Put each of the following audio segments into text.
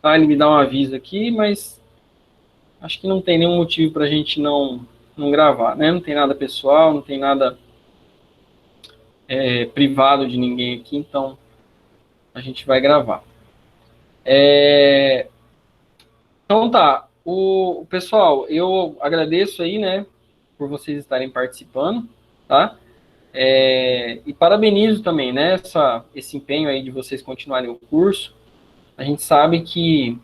tá? Ele me dá um aviso aqui, mas acho que não tem nenhum motivo para a gente não gravar, né? Não tem nada pessoal, não tem nada privado de ninguém aqui, então a gente vai gravar. Então tá, o pessoal, eu agradeço aí, né, por vocês estarem participando, tá? E parabenizo também, né, esse empenho aí de vocês continuarem o curso. A gente sabe que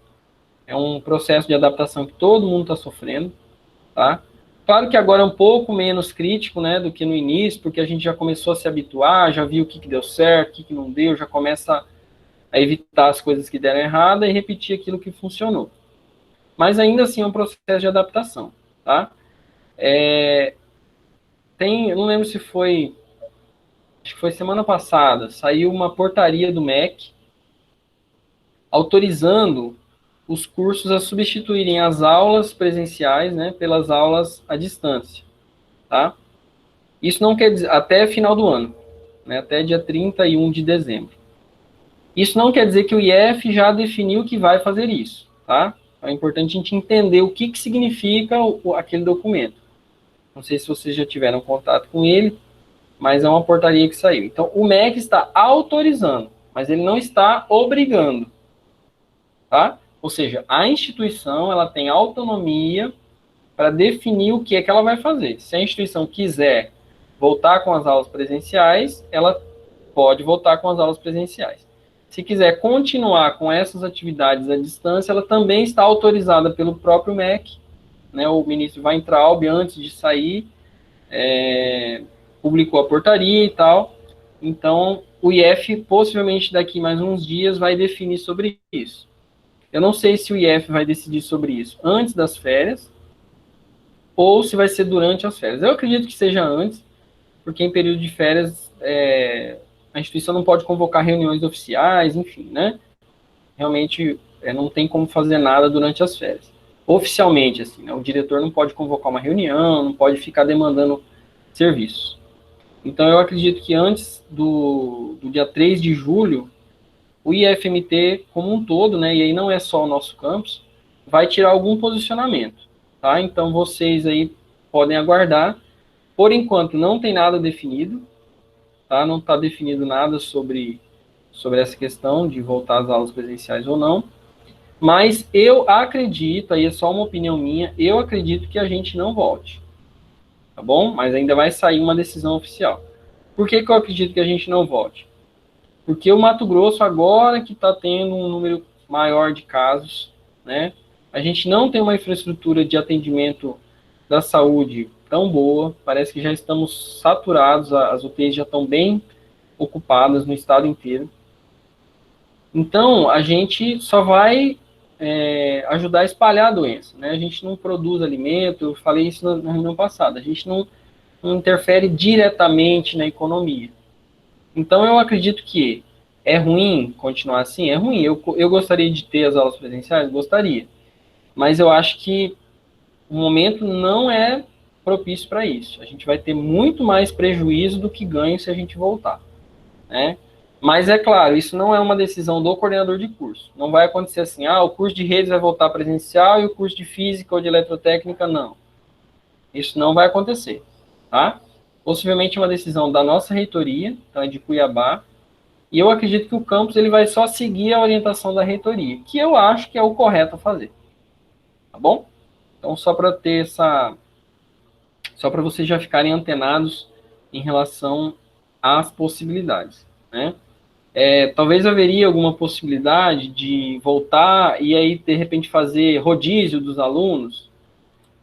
é um processo de adaptação que todo mundo está sofrendo, tá? Claro que agora é um pouco menos crítico, né, do que no início, porque a gente já começou a se habituar, já viu o que deu certo, o que não deu, já começa a evitar as coisas que deram errado e repetir aquilo que funcionou. Mas ainda assim é um processo de adaptação, tá? Eu não lembro se foi, acho que foi semana passada, saiu uma portaria do MEC autorizando os cursos a substituírem as aulas presenciais, né, pelas aulas à distância, tá? Isso não quer dizer, até final do ano, né, até dia 31 de dezembro. Isso não quer dizer que o IF já definiu que vai fazer isso, tá? É importante a gente entender o que significa aquele documento. Não sei se vocês já tiveram contato com ele, mas é uma portaria que saiu. Então, o MEC está autorizando, mas ele não está obrigando, tá? Ou seja, a instituição ela tem autonomia para definir o que é que ela vai fazer. Se a instituição quiser voltar com as aulas presenciais, ela pode voltar com as aulas presenciais. Se quiser continuar com essas atividades à distância, ela também está autorizada pelo próprio MEC, né? O ministro Weintraub, antes de sair, publicou a portaria e tal. Então, o IF, possivelmente daqui mais uns dias, vai definir sobre isso. Eu não sei se o IF vai decidir sobre isso antes das férias ou se vai ser durante as férias. Eu acredito que seja antes, porque em período de férias a instituição não pode convocar reuniões oficiais, enfim, né? Realmente não tem como fazer nada durante as férias. Oficialmente, assim, né? O diretor não pode convocar uma reunião, não pode ficar demandando serviços. Então, eu acredito que antes do dia 3 de julho, o IFMT como um todo, né, e aí não é só o nosso campus, vai tirar algum posicionamento, tá? Então, vocês aí podem aguardar. Por enquanto, não tem nada definido, tá? Não está definido nada sobre essa questão de voltar às aulas presenciais ou não. Mas eu acredito, aí é só uma opinião minha, eu acredito que a gente não volte, tá bom? Mas ainda vai sair uma decisão oficial. Por que eu acredito que a gente não volte? Porque o Mato Grosso, agora que está tendo um número maior de casos, né? A gente não tem uma infraestrutura de atendimento da saúde tão boa, parece que já estamos saturados, as UTIs já estão bem ocupadas no estado inteiro. Então, a gente só vai ajudar a espalhar a doença, né? A gente não produz alimento, eu falei isso na reunião passada, a gente não interfere diretamente na economia. Então, eu acredito que é ruim continuar assim? É ruim. Eu gostaria de ter as aulas presenciais? Gostaria. Mas eu acho que o momento não é propício para isso. A gente vai ter muito mais prejuízo do que ganho se a gente voltar, né? Mas é claro, isso não é uma decisão do coordenador de curso. Não vai acontecer assim, o curso de redes vai voltar presencial e o curso de física ou de eletrotécnica não. Isso não vai acontecer, tá? Possivelmente uma decisão da nossa reitoria, então é de Cuiabá, e eu acredito que o campus ele vai só seguir a orientação da reitoria, que eu acho que é o correto a fazer, tá bom? Então só para ter só para vocês já ficarem antenados em relação às possibilidades, né? Talvez haveria alguma possibilidade de voltar e aí, de repente, fazer rodízio dos alunos.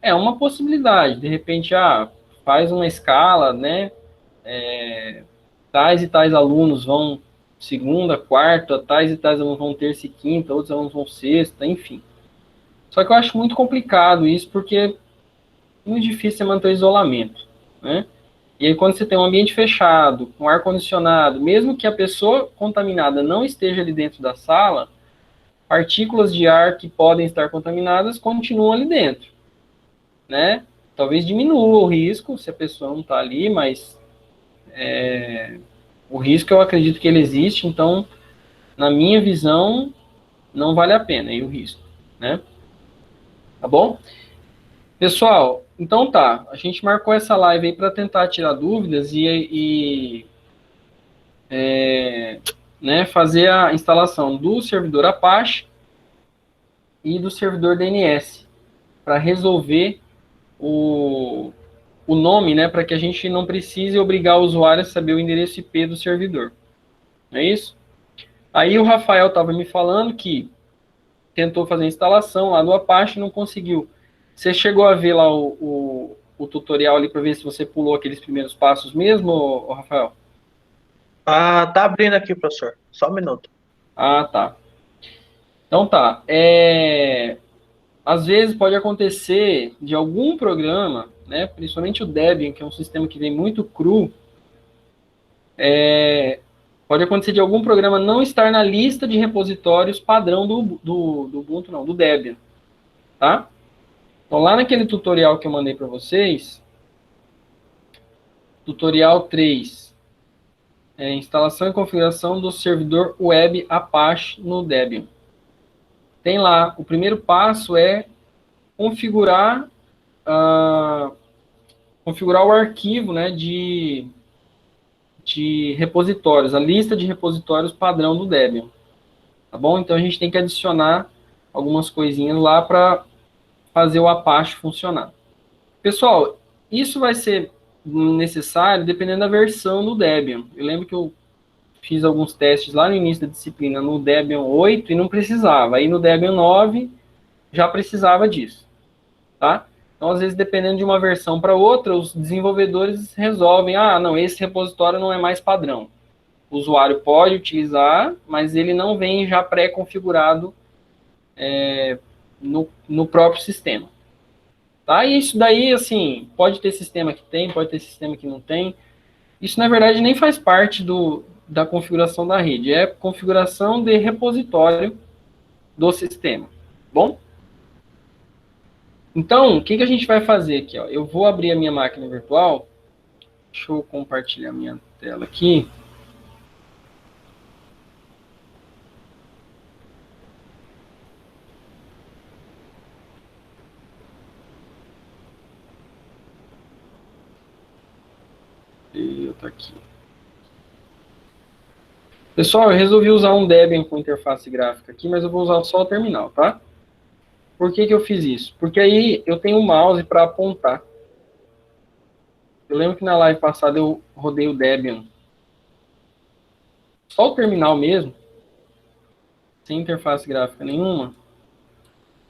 É uma possibilidade. De repente, faz uma escala, né? Tais e tais alunos vão segunda, quarta, tais e tais alunos vão terça e quinta, outros alunos vão sexta, enfim. Só que eu acho muito complicado isso, porque é muito difícil manter o isolamento, né? E aí, quando você tem um ambiente fechado, com ar-condicionado, mesmo que a pessoa contaminada não esteja ali dentro da sala, partículas de ar que podem estar contaminadas continuam ali dentro, né? Talvez diminua o risco se a pessoa não está ali, mas o risco eu acredito que ele existe, então, na minha visão, não vale a pena aí o risco, né? Tá bom? Pessoal, então tá, a gente marcou essa live aí para tentar tirar dúvidas né, fazer a instalação do servidor Apache e do servidor DNS para resolver o nome, né, para que a gente não precise obrigar o usuário a saber o endereço IP do servidor. Não é isso? Aí o Rafael estava me falando que tentou fazer a instalação lá do Apache e não conseguiu. Você chegou a ver lá o tutorial ali para ver se você pulou aqueles primeiros passos mesmo, Rafael? Ah, tá abrindo aqui, professor. Só um minuto. Ah, tá. Então tá. Às vezes pode acontecer de algum programa, né, principalmente o Debian, que é um sistema que vem muito cru, pode acontecer de algum programa não estar na lista de repositórios padrão do Ubuntu, não, do Debian, tá? Então, lá naquele tutorial que eu mandei para vocês, tutorial 3, instalação e configuração do servidor web Apache no Debian. Tem lá, o primeiro passo é configurar, configurar o arquivo, né, de repositórios, a lista de repositórios padrão do Debian. Tá bom? Então a gente tem que adicionar algumas coisinhas lá para fazer o Apache funcionar. Pessoal, isso vai ser necessário dependendo da versão do Debian. Eu lembro que eu fiz alguns testes lá no início da disciplina no Debian 8 e não precisava. Aí no Debian 9 já precisava disso, tá? Então, às vezes, dependendo de uma versão para outra, os desenvolvedores resolvem, não, esse repositório não é mais padrão. O usuário pode utilizar, mas ele não vem já pré-configurado no próprio sistema. Tá? E isso daí, assim, pode ter sistema que tem, pode ter sistema que não tem. Isso, na verdade, nem faz parte da configuração da rede. É configuração de repositório do sistema. Bom? Então, o que a gente vai fazer aqui? Ó? Eu vou abrir a minha máquina virtual. Deixa eu compartilhar minha tela aqui. Tá aqui. Pessoal, eu resolvi usar um Debian com interface gráfica aqui, mas eu vou usar só o terminal, tá? Por que eu fiz isso? Porque aí eu tenho um mouse para apontar. Eu lembro que na live passada eu rodei o Debian. Só o terminal mesmo, sem interface gráfica nenhuma.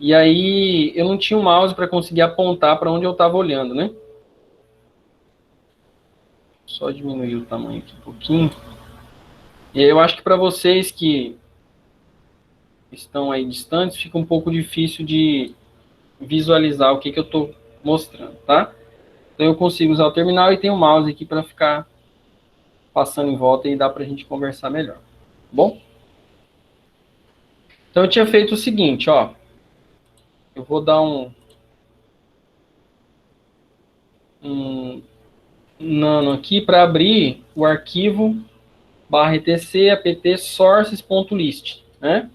E aí eu não tinha um mouse para conseguir apontar para onde eu estava olhando, né? Só diminuir o tamanho aqui um pouquinho. E aí eu acho que para vocês que estão aí distantes, fica um pouco difícil de visualizar o que eu estou mostrando, tá? Então eu consigo usar o terminal e tem o mouse aqui para ficar passando em volta e dá para a gente conversar melhor. Bom? Então eu tinha feito o seguinte, ó. Eu vou dar um nano aqui para abrir o arquivo /etc apt sources.list, né?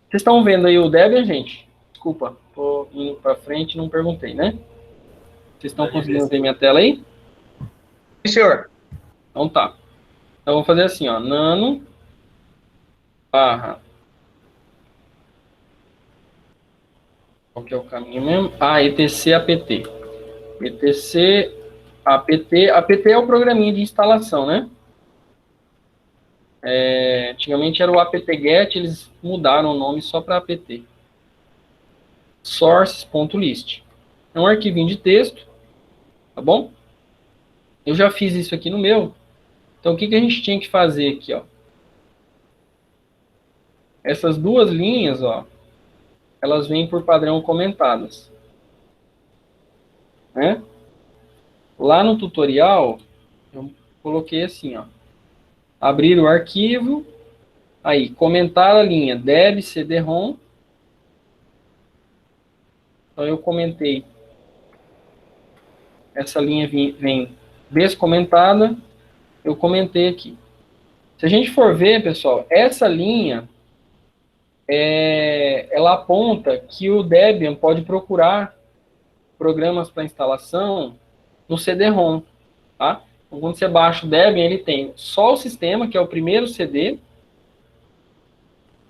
Vocês estão vendo aí o Debian, gente? Desculpa, tô indo para frente e não perguntei, né? Vocês estão conseguindo ver minha tela aí? Sim, senhor. Então tá. Então vou fazer assim, ó, nano barra. Qual que é o caminho mesmo? etc apt. etc apt. Apt é o programinha de instalação, né? Antigamente era o apt-get, eles mudaram o nome só para apt. Sources.list. É um arquivinho de texto, tá bom? Eu já fiz isso aqui no meu. Então, o que a gente tinha que fazer aqui, ó? Essas duas linhas, ó, elas vêm por padrão comentadas. Né? Lá no tutorial, eu coloquei assim, ó. Abrir o arquivo, aí, comentar a linha deb cd-rom. Então, eu comentei. Essa linha vem descomentada, eu comentei aqui. Se a gente for ver, pessoal, essa linha ela aponta que o Debian pode procurar programas para instalação no CD-ROM, tá? Então, quando você baixa o Debian, ele tem só o sistema, que é o primeiro CD,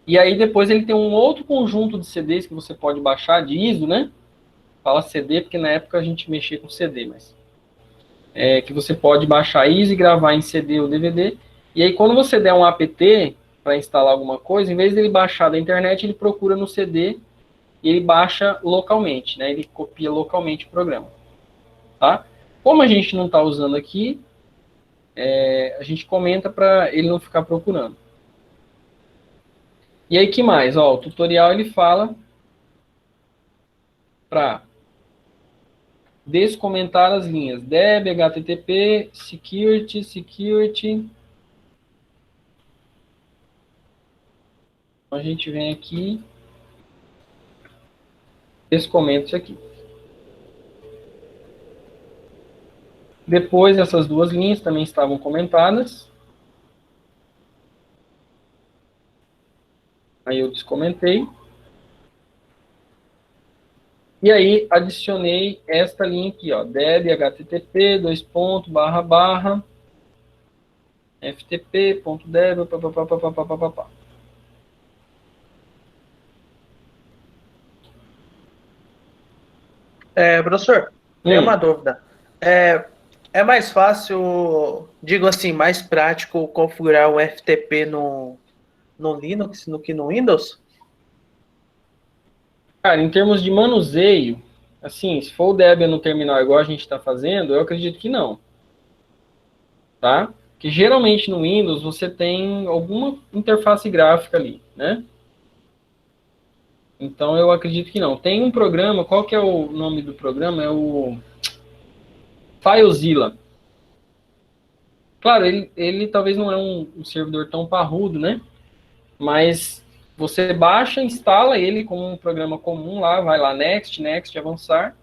e aí depois ele tem um outro conjunto de CDs que você pode baixar, de ISO, né? Fala CD, porque na época a gente mexia com CD, mas que você pode baixar ISO e gravar em CD ou DVD. E aí quando você der um apt para instalar alguma coisa, em vez dele baixar da internet, ele procura no CD e ele baixa localmente, né? Ele copia localmente o programa, tá? Como a gente não está usando aqui, a gente comenta para ele não ficar procurando. E aí, que mais? Ó, o tutorial ele fala para descomentar as linhas deb, http, security. Então, a gente vem aqui, descomenta isso aqui. Depois, essas duas linhas também estavam comentadas. Aí eu descomentei. E aí, adicionei esta linha aqui, ó, deb, http, ftp.deb, papapá. Professor, tem uma dúvida. É mais fácil, digo assim, mais prático configurar o FTP no Linux do que no Windows? Cara, em termos de manuseio, assim, se for o Debian no terminal igual a gente está fazendo, eu acredito que não, tá? Porque geralmente no Windows você tem alguma interface gráfica ali, né? Então eu acredito que não. Tem um programa, qual que é o nome do programa? É o FileZilla. Claro, ele talvez não é um servidor tão parrudo, né? Mas você baixa, instala ele como um programa comum lá, vai lá, next, avançar.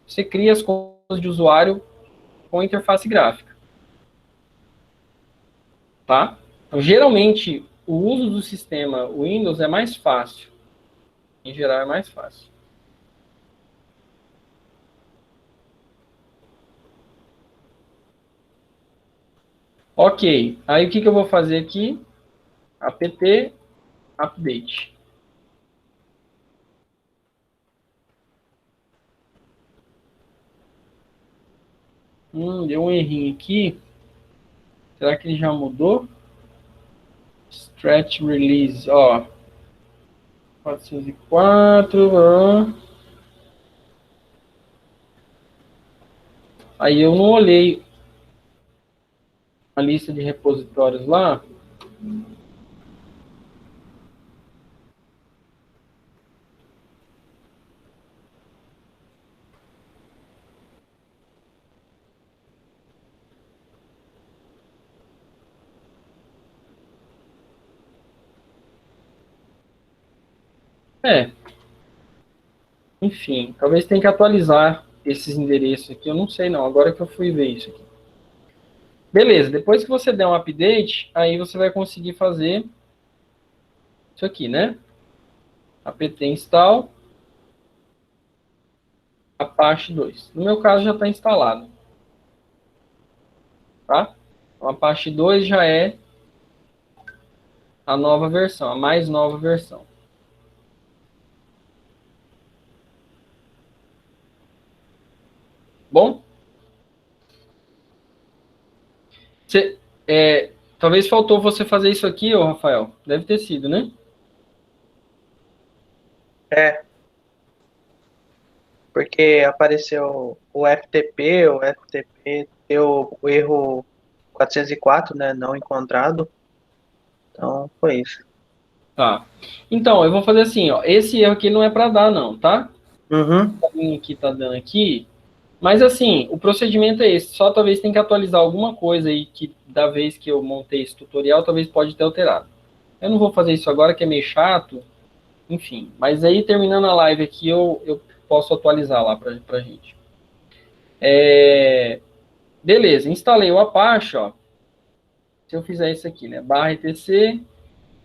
Você cria as contas de usuário com interface gráfica, tá? Então, geralmente, o uso do sistema Windows é mais fácil. Em geral, é mais fácil. Ok, aí o que eu vou fazer aqui? apt update. Deu um errinho aqui. Será que ele já mudou? Stretch release, ó. 404. Aí eu não olhei a lista de repositórios lá. Enfim, talvez tenha que atualizar esses endereços aqui. Eu não sei não, agora que eu fui ver isso aqui. Beleza, depois que você der um update, aí você vai conseguir fazer isso aqui, né? apt install Apache 2. No meu caso já está instalado, tá? O Apache 2 já é a nova versão, a mais nova versão. Bom? Você, talvez faltou você fazer isso aqui, ô Rafael. Deve ter sido, né? Porque apareceu o FTP deu o erro 404, né, não encontrado. Então, foi isso. Tá. Então, eu vou fazer assim, ó. Esse erro aqui não é para dar, não, tá? Uhum. Aqui tá dando aqui. Mas assim, o procedimento é esse. Só talvez tem que atualizar alguma coisa aí que da vez que eu montei esse tutorial, talvez pode ter alterado. Eu não vou fazer isso agora, que é meio chato. Enfim, mas aí terminando a live aqui, eu posso atualizar lá pra gente. Beleza, instalei o Apache, ó. Se eu fizer isso aqui, né? /etc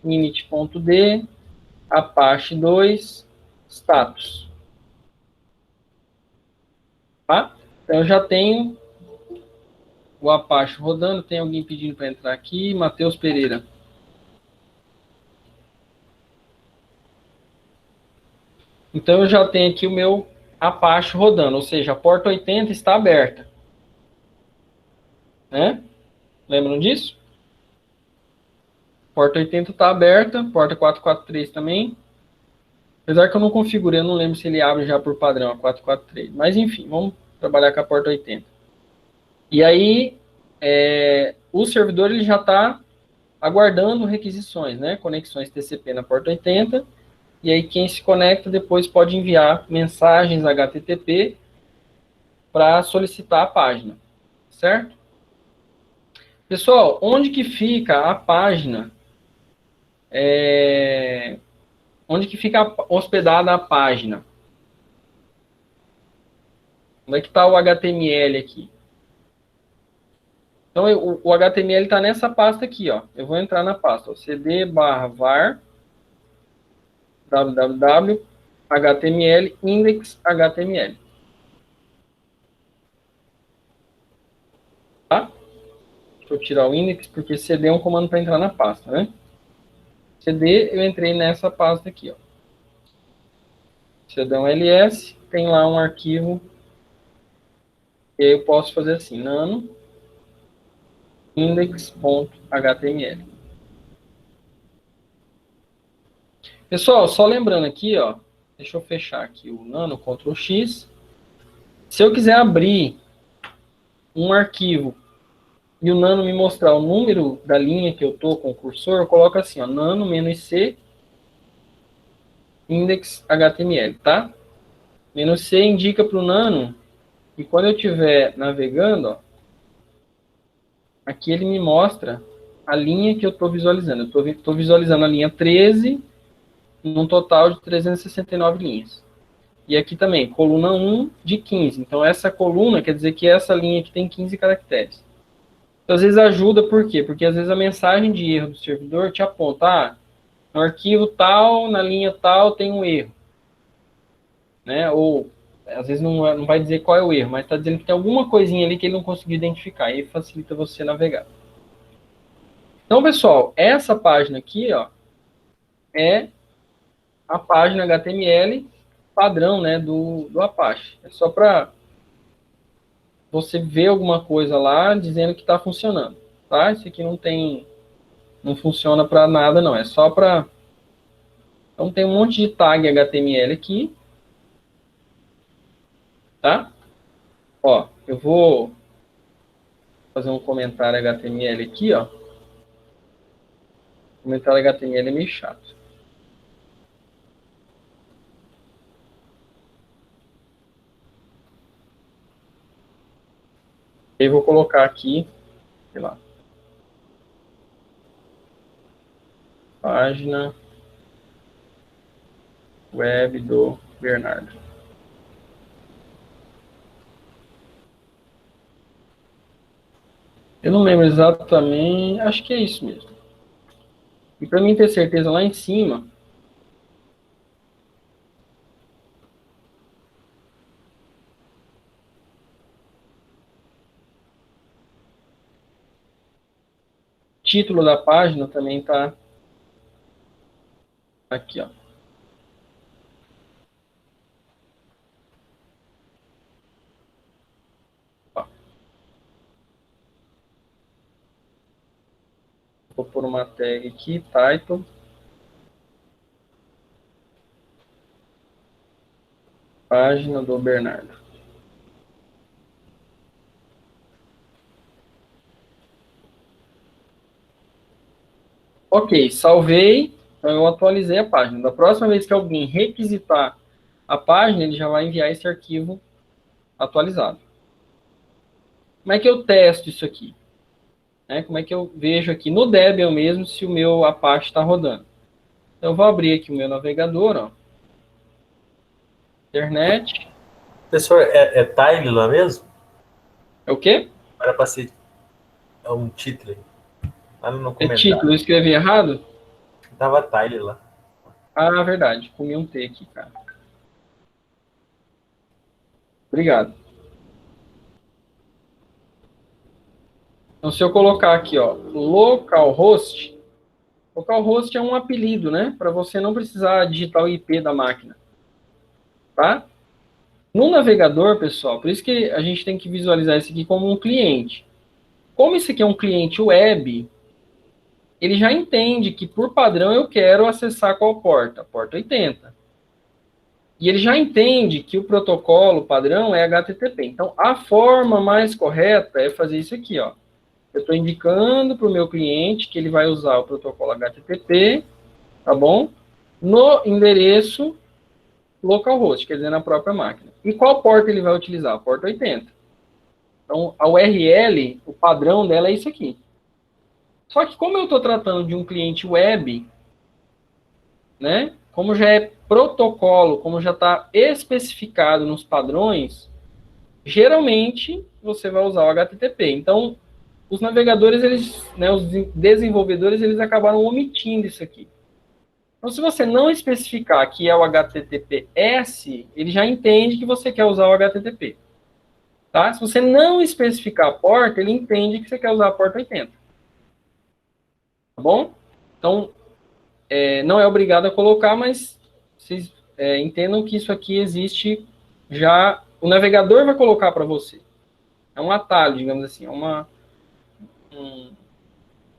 init.d, Apache 2 status. Tá? Então, eu já tenho o Apache rodando. Tem alguém pedindo para entrar aqui? Matheus Pereira. Então, eu já tenho aqui o meu Apache rodando, ou seja, a porta 80 está aberta. Né? Lembram disso? Porta 80 está aberta, porta 443 também. Apesar que eu não configurei, eu não lembro se ele abre já por padrão a 443. Mas enfim, vamos trabalhar com a porta 80. E aí, o servidor ele já está aguardando requisições, né? Conexões TCP na porta 80. E aí quem se conecta depois pode enviar mensagens HTTP para solicitar a página, certo? Pessoal, onde que fica a página? Onde que fica hospedada a página? Onde é que está o HTML aqui? Então, o HTML está nessa pasta aqui, ó. Eu vou entrar na pasta, ó, cd/var www HTML index.html. Tá? Deixa eu tirar o index, porque cd é um comando para entrar na pasta, né? cd, eu entrei nessa pasta aqui, ó. cdão ls, tem lá um arquivo, e aí eu posso fazer assim, nano index.html. Pessoal, só lembrando aqui, ó, deixa eu fechar aqui o nano, Ctrl X. Se eu quiser abrir um arquivo e o nano me mostrar o número da linha que eu tô com o cursor, eu coloco assim, ó, nano-c index.html, tá? "-c indica para o nano que quando eu estiver navegando, ó, aqui ele me mostra a linha que eu estou visualizando. Eu estou visualizando a linha 13, num total de 369 linhas. E aqui também, coluna 1 de 15. Então, essa coluna quer dizer que essa linha aqui tem 15 caracteres. Então, às vezes ajuda, por quê? Porque às vezes a mensagem de erro do servidor te aponta, no arquivo tal, na linha tal, tem um erro. Né? Ou, às vezes não vai dizer qual é o erro, mas está dizendo que tem alguma coisinha ali que ele não conseguiu identificar. E aí facilita você navegar. Então, pessoal, essa página aqui, ó, é a página HTML padrão, né, do Apache. É só para você ver alguma coisa lá dizendo que está funcionando, tá? Isso aqui não funciona para nada, não. É só para... Então, tem um monte de tag HTML aqui, tá? Ó, eu vou fazer um comentário HTML aqui, ó. Comentário HTML é meio chato. Eu vou colocar aqui, sei lá, página web do Bernardo. Eu não lembro exatamente, acho que é isso mesmo. E para mim ter certeza, lá em cima, o título da página também está aqui, ó. Vou pôr uma tag aqui, title. Página do Bernardo. Ok, salvei. Então eu atualizei a página. Da próxima vez que alguém requisitar a página, ele já vai enviar esse arquivo atualizado. Como é que eu testo isso aqui? Como é que eu vejo aqui no Debian mesmo se o meu Apache está rodando? Então eu vou abrir aqui o meu navegador, ó. Internet. Professor, é tile lá mesmo? É o quê? Era para ser um título lá no É comentário. título, eu escrevi errado? Tava tile lá. Ah, verdade. Comi um T aqui, cara. Obrigado. Então, se eu colocar aqui, ó, localhost é um apelido, né? Para você não precisar digitar o IP da máquina, tá? No navegador, pessoal, por isso que a gente tem que visualizar isso aqui como um cliente. Como isso aqui é um cliente web, ele já entende que, por padrão, eu quero acessar qual porta? Porta 80. E ele já entende que o protocolo padrão é HTTP. Então, a forma mais correta é fazer isso aqui, ó. Eu estou indicando para o meu cliente que ele vai usar o protocolo HTTP, tá bom? No endereço localhost, quer dizer, na própria máquina. E qual porta ele vai utilizar? A porta 80. Então, a URL, o padrão dela é isso aqui. Só que como eu estou tratando de um cliente web, né? Como já é protocolo, como já está especificado nos padrões, geralmente você vai usar o HTTP. Então, os navegadores, eles, né, os desenvolvedores, eles acabaram omitindo isso aqui. Então, se você não especificar que é o HTTPS, ele já entende que você quer usar o HTTP. Tá? Se você não especificar a porta, ele entende que você quer usar a porta 80. Tá bom? Então, não é obrigado a colocar, mas vocês entendam que isso aqui existe já. O navegador vai colocar para você. É um atalho, digamos assim, é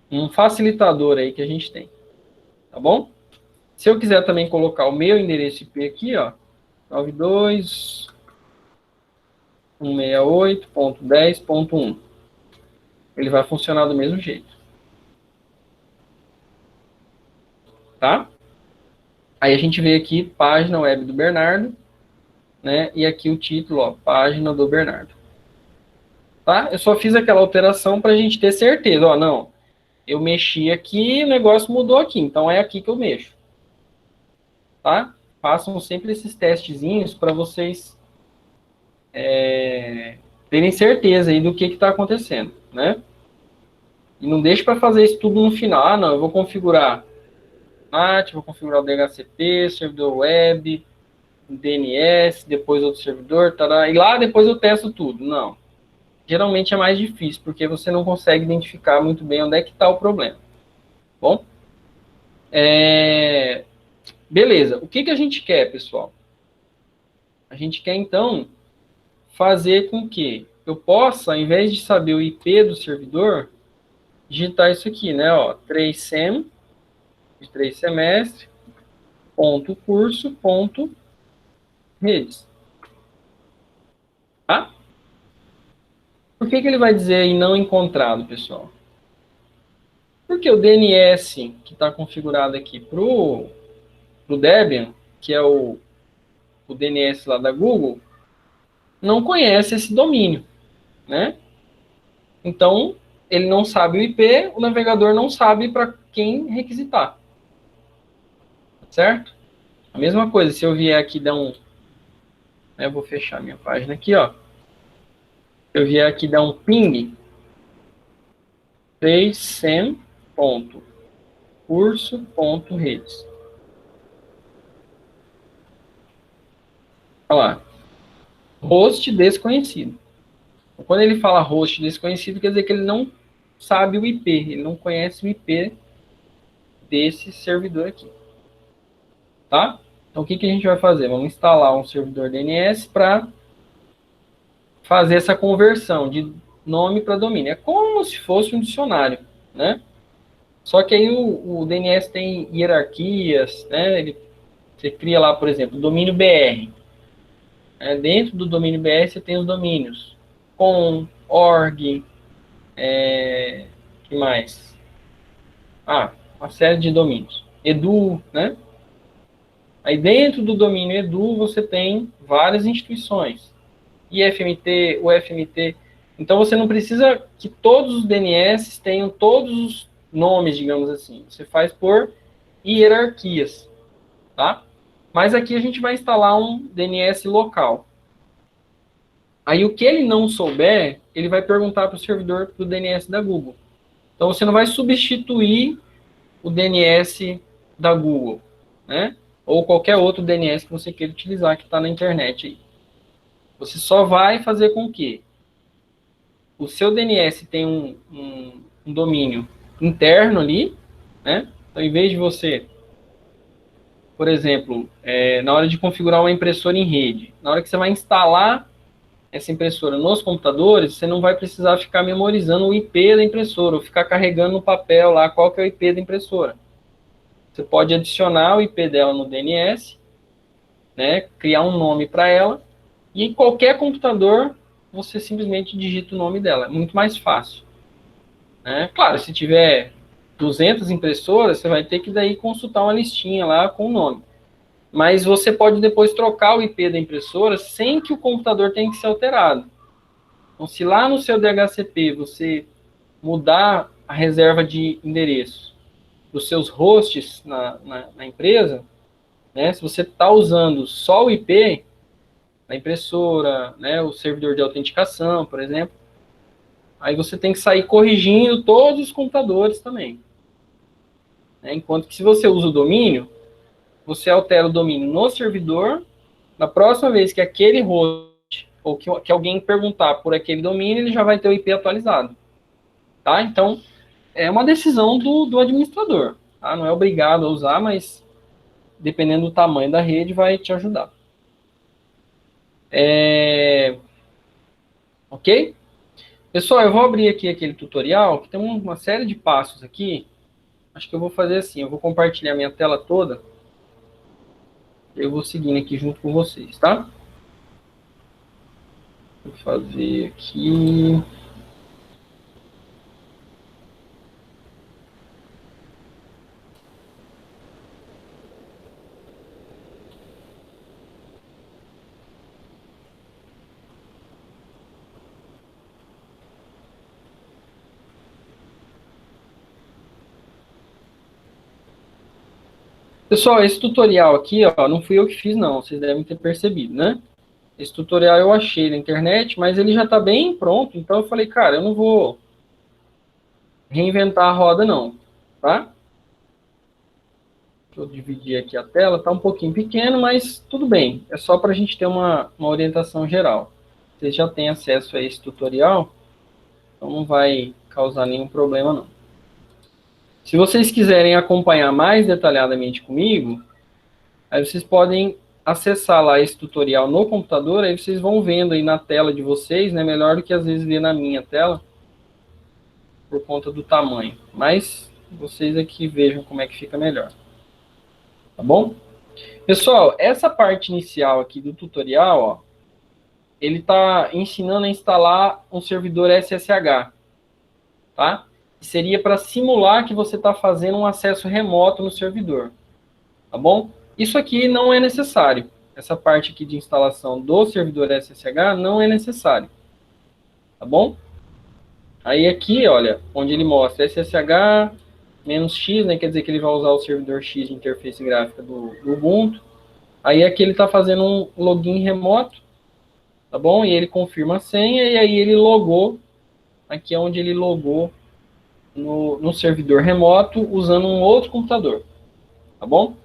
um facilitador aí que a gente tem. Tá bom? Se eu quiser também colocar o meu endereço IP aqui, ó, 92.168.10.1, ele vai funcionar do mesmo jeito. Tá? Aí a gente vê aqui página web do Bernardo, né? E aqui o título, ó, página do Bernardo. Tá? Eu só fiz aquela alteração para a gente ter certeza, ó, não, eu mexi aqui, o negócio mudou aqui, então é aqui que eu mexo. Tá? Façam sempre esses testezinhos para vocês terem certeza aí do que está acontecendo, né? E não deixe para fazer isso tudo no final. Ah, não, eu vou configurar NAT, vou configurar o DHCP, servidor web, DNS, depois outro servidor, tará, e lá depois eu testo tudo. Não. Geralmente é mais difícil, porque você não consegue identificar muito bem onde é que está o problema. Bom? Beleza. O que a gente quer, pessoal? A gente quer, então, fazer com que eu possa, ao invés de saber o IP do servidor, digitar isso aqui, né? Ó, 3sem, de 3 semestre, ponto curso, ponto redes. Tá? Por que ele vai dizer aí não encontrado, pessoal? Porque o DNS que está configurado aqui para o Debian, que é o DNS lá da Google, não conhece esse domínio, né? Então, ele não sabe o IP, o navegador não sabe para quem requisitar. Certo? A mesma coisa, se eu vier aqui dar um... Eu vou fechar minha página aqui, ó. Eu vier aqui dar um ping 3sem.curso.redes. Olha lá. Host desconhecido. Quando ele fala host desconhecido, quer dizer que ele não sabe o IP, ele não conhece o IP desse servidor aqui. Tá? Então, o que a gente vai fazer? Vamos instalar um servidor DNS para fazer essa conversão de nome para domínio. É como se fosse um dicionário, né? Só que aí o DNS tem hierarquias, né? Você cria lá, por exemplo, domínio BR. Dentro do domínio BR você tem os domínios com, org, que mais? Uma série de domínios. Edu, né? Aí dentro do domínio Edu você tem várias instituições. IFMT, UFMT. Então você não precisa que todos os DNS tenham todos os nomes, digamos assim. Você faz por hierarquias, tá? Mas aqui a gente vai instalar um DNS local. Aí o que ele não souber, ele vai perguntar para o servidor do DNS da Google. Então você não vai substituir o DNS da Google, né? ou qualquer outro DNS que você queira utilizar que está na internet aí. Você só vai fazer com que o seu DNS tenha um domínio interno ali, né? Então, em vez de você, por exemplo, na hora de configurar uma impressora em rede, na hora que você vai instalar essa impressora nos computadores, você não vai precisar ficar memorizando o IP da impressora, ou ficar carregando no papel lá qual que é o IP da impressora. Você pode adicionar o IP dela no DNS, né, criar um nome para ela, e em qualquer computador você simplesmente digita o nome dela. É muito mais fácil. Né? Claro, se tiver 200 impressoras, você vai ter que daí consultar uma listinha lá com o nome. Mas você pode depois trocar o IP da impressora sem que o computador tenha que ser alterado. Então, se lá no seu DHCP você mudar a reserva de endereço dos seus hosts na empresa, né, se você está usando só o IP da impressora, né, o servidor de autenticação, por exemplo, aí você tem que sair corrigindo todos os computadores também. Né, enquanto que se você usa o domínio, você altera o domínio no servidor, na próxima vez que aquele host ou que alguém perguntar por aquele domínio, ele já vai ter o IP atualizado. Tá? Então, é uma decisão do administrador. Tá? Não é obrigado a usar, mas dependendo do tamanho da rede, vai te ajudar. Ok? Pessoal, eu vou abrir aqui aquele tutorial, que tem uma série de passos aqui. Acho que eu vou fazer assim, eu vou compartilhar minha tela toda. Eu vou seguindo aqui junto com vocês, tá? Vou fazer aqui... Pessoal, esse tutorial aqui, ó, não fui eu que fiz, não. Vocês devem ter percebido, né? Esse tutorial eu achei na internet, mas ele já está bem pronto. Então eu falei, cara, eu não vou reinventar a roda, não. Tá? Deixa eu dividir aqui a tela. Está um pouquinho pequeno, mas tudo bem. É só para a gente ter uma orientação geral. Vocês já têm acesso a esse tutorial, então não vai causar nenhum problema, não. Se vocês quiserem acompanhar mais detalhadamente comigo, aí vocês podem acessar lá esse tutorial no computador, aí vocês vão vendo aí na tela de vocês, né? Melhor do que às vezes ver na minha tela, por conta do tamanho. Mas vocês aqui vejam como é que fica melhor. Tá bom? Pessoal, essa parte inicial aqui do tutorial, ó, ele está ensinando a instalar um servidor SSH, tá? Seria para simular que você está fazendo um acesso remoto no servidor, tá bom? Isso aqui não é necessário. Essa parte aqui de instalação do servidor SSH não é necessário, tá bom? Aí aqui, olha, onde ele mostra SSH -X, né, quer dizer que ele vai usar o servidor X de interface gráfica do Ubuntu. Aí aqui ele está fazendo um login remoto, tá bom? E ele confirma a senha e aí ele logou, aqui é onde ele logou no servidor remoto usando um outro computador, tá bom?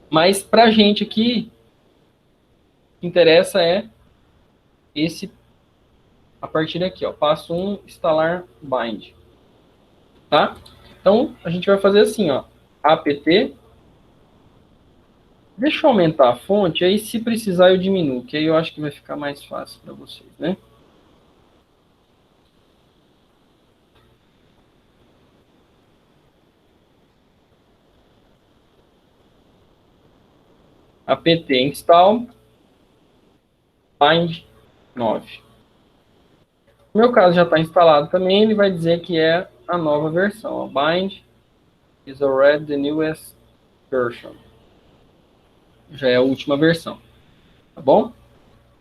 Mas pra gente aqui, o que interessa é esse, a partir daqui, ó, passo 1, instalar bind, tá? Então, a gente vai fazer assim, ó, apt, deixa eu aumentar a fonte, aí se precisar eu diminuo, que aí eu acho que vai ficar mais fácil para vocês, né? apt install bind 9. No meu caso já está instalado também, ele vai dizer que é a nova versão. Ó, bind is already the newest version. Já é a última versão, tá bom?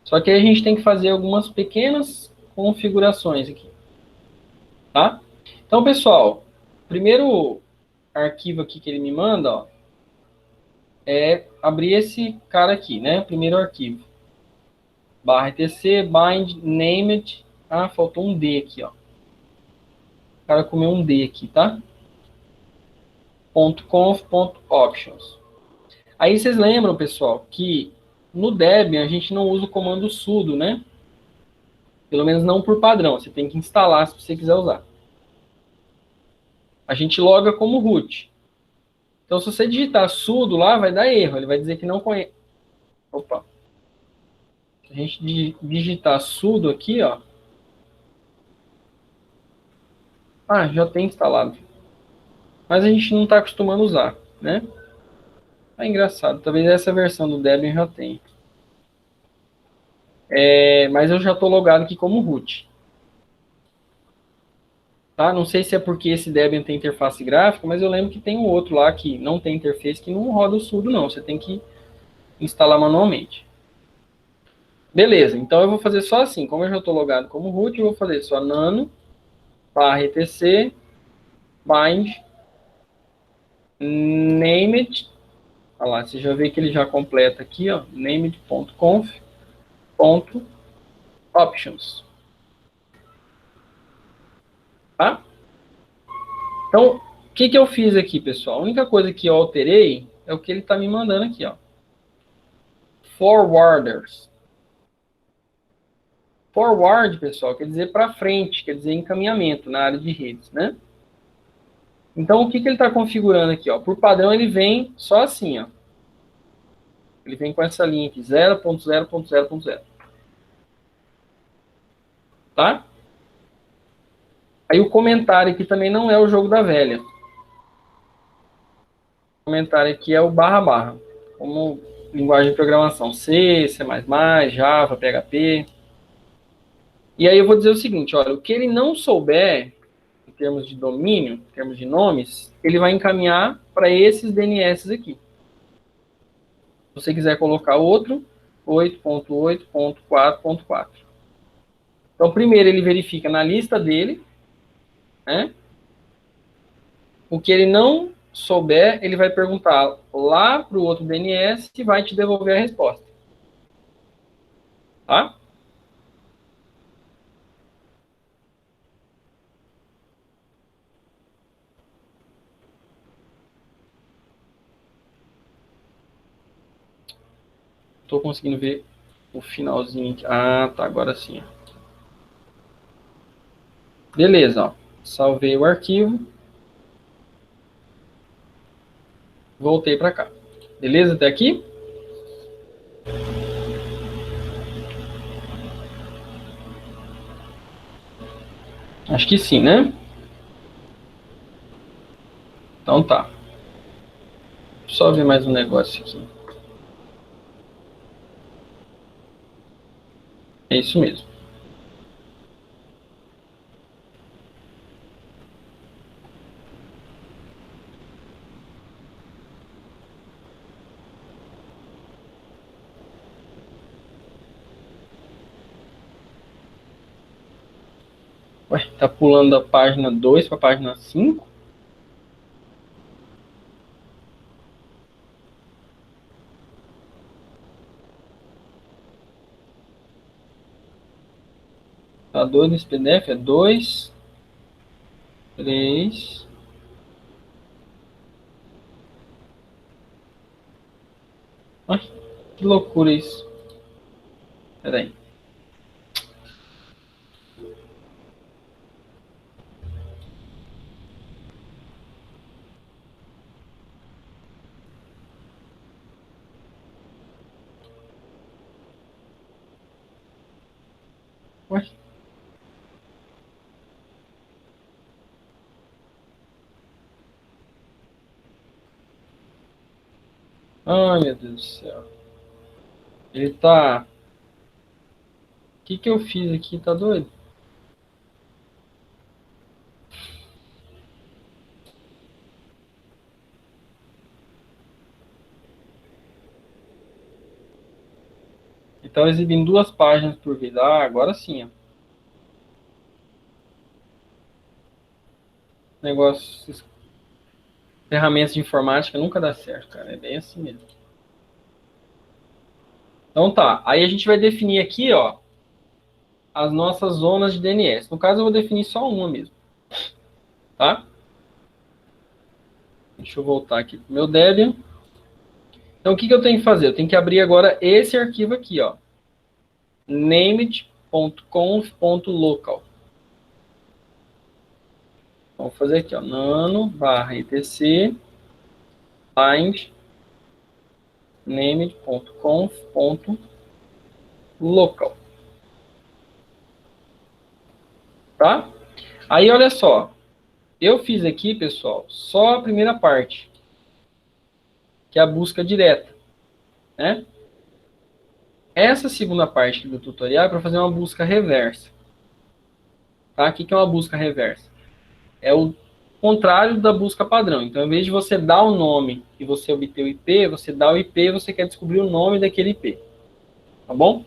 Só que aí a gente tem que fazer algumas pequenas configurações aqui, tá? Então, pessoal, o primeiro arquivo aqui que ele me manda, ó, é abrir esse cara aqui, né? Primeiro arquivo. /etc bind named. Ah, faltou um D aqui, ó. O cara comeu um D aqui, tá? .conf.options. Aí vocês lembram, pessoal, que no Debian a gente não usa o comando sudo, né? Pelo menos não por padrão. Você tem que instalar se você quiser usar. A gente loga como root. Então, se você digitar sudo lá, vai dar erro. Ele vai dizer que não conhece. Opa. Se a gente digitar sudo aqui, ó. Ah, já tem instalado. Mas a gente não está acostumando a usar, né? É engraçado. Talvez essa versão do Debian já tenha. Mas eu já estou logado aqui como root. Tá? Não sei se é porque esse Debian tem interface gráfica, mas eu lembro que tem um outro lá que não tem interface, que não roda o sudo, não. Você tem que instalar manualmente. Beleza, então eu vou fazer só assim. Como eu já estou logado como root, eu vou fazer só nano /etc bind named. Olha lá, você já vê que ele já completa aqui, ó, named.conf.options. Tá? Então, o que eu fiz aqui, pessoal? A única coisa que eu alterei é o que ele está me mandando aqui, ó. Forwarders. Forward, pessoal, quer dizer para frente, quer dizer encaminhamento na área de redes, né? Então, o que ele está configurando aqui, ó? Por padrão, ele vem só assim, ó. Ele vem com essa linha aqui, 0.0.0.0. Tá? Aí o comentário aqui também não é o jogo da velha. O comentário aqui é o //, como linguagem de programação. C, C++, Java, PHP. E aí eu vou dizer o seguinte, olha, o que ele não souber, em termos de domínio, em termos de nomes, ele vai encaminhar para esses DNS aqui. Se você quiser colocar outro, 8.8.4.4. Então, primeiro ele verifica na lista dele, né? O que ele não souber, ele vai perguntar lá para o outro DNS e vai te devolver a resposta. Tá? Estou conseguindo ver o finalzinho aqui. Ah, tá, agora sim. Beleza, ó. Salvei o arquivo. Voltei para cá. Beleza até aqui? Acho que sim, né? Então tá. Só ver mais um negócio aqui. É isso mesmo. Ué, tá pulando da página 2 para a página 5? Tá 2 nesse PDF? É 2, 3. Ai, que loucura isso. Pera aí. Ué. Ai, meu Deus do céu. Ele tá... O que eu fiz aqui? Tá doido? Ele tá exibindo 2 páginas por vez. Ah, agora sim, ó. Negócio... Ferramentas de informática nunca dá certo, cara. É bem assim mesmo. Então tá. Aí a gente vai definir aqui, ó, as nossas zonas de DNS. No caso, eu vou definir só uma mesmo. Tá? Deixa eu voltar aqui pro meu Debian. Então, o que eu tenho que fazer? Eu tenho que abrir agora esse arquivo aqui, ó. named.conf.local. Vamos fazer aqui, ó. nano/etc find named.conf.local. Tá? Aí, olha só. Eu fiz aqui, pessoal, só a primeira parte, que é a busca direta, né? Essa segunda parte do tutorial é para fazer uma busca reversa. Tá? O que é uma busca reversa? É o contrário da busca padrão. Então, em vez de você dar o nome e você obter o IP, você dá o IP e você quer descobrir o nome daquele IP. Tá bom?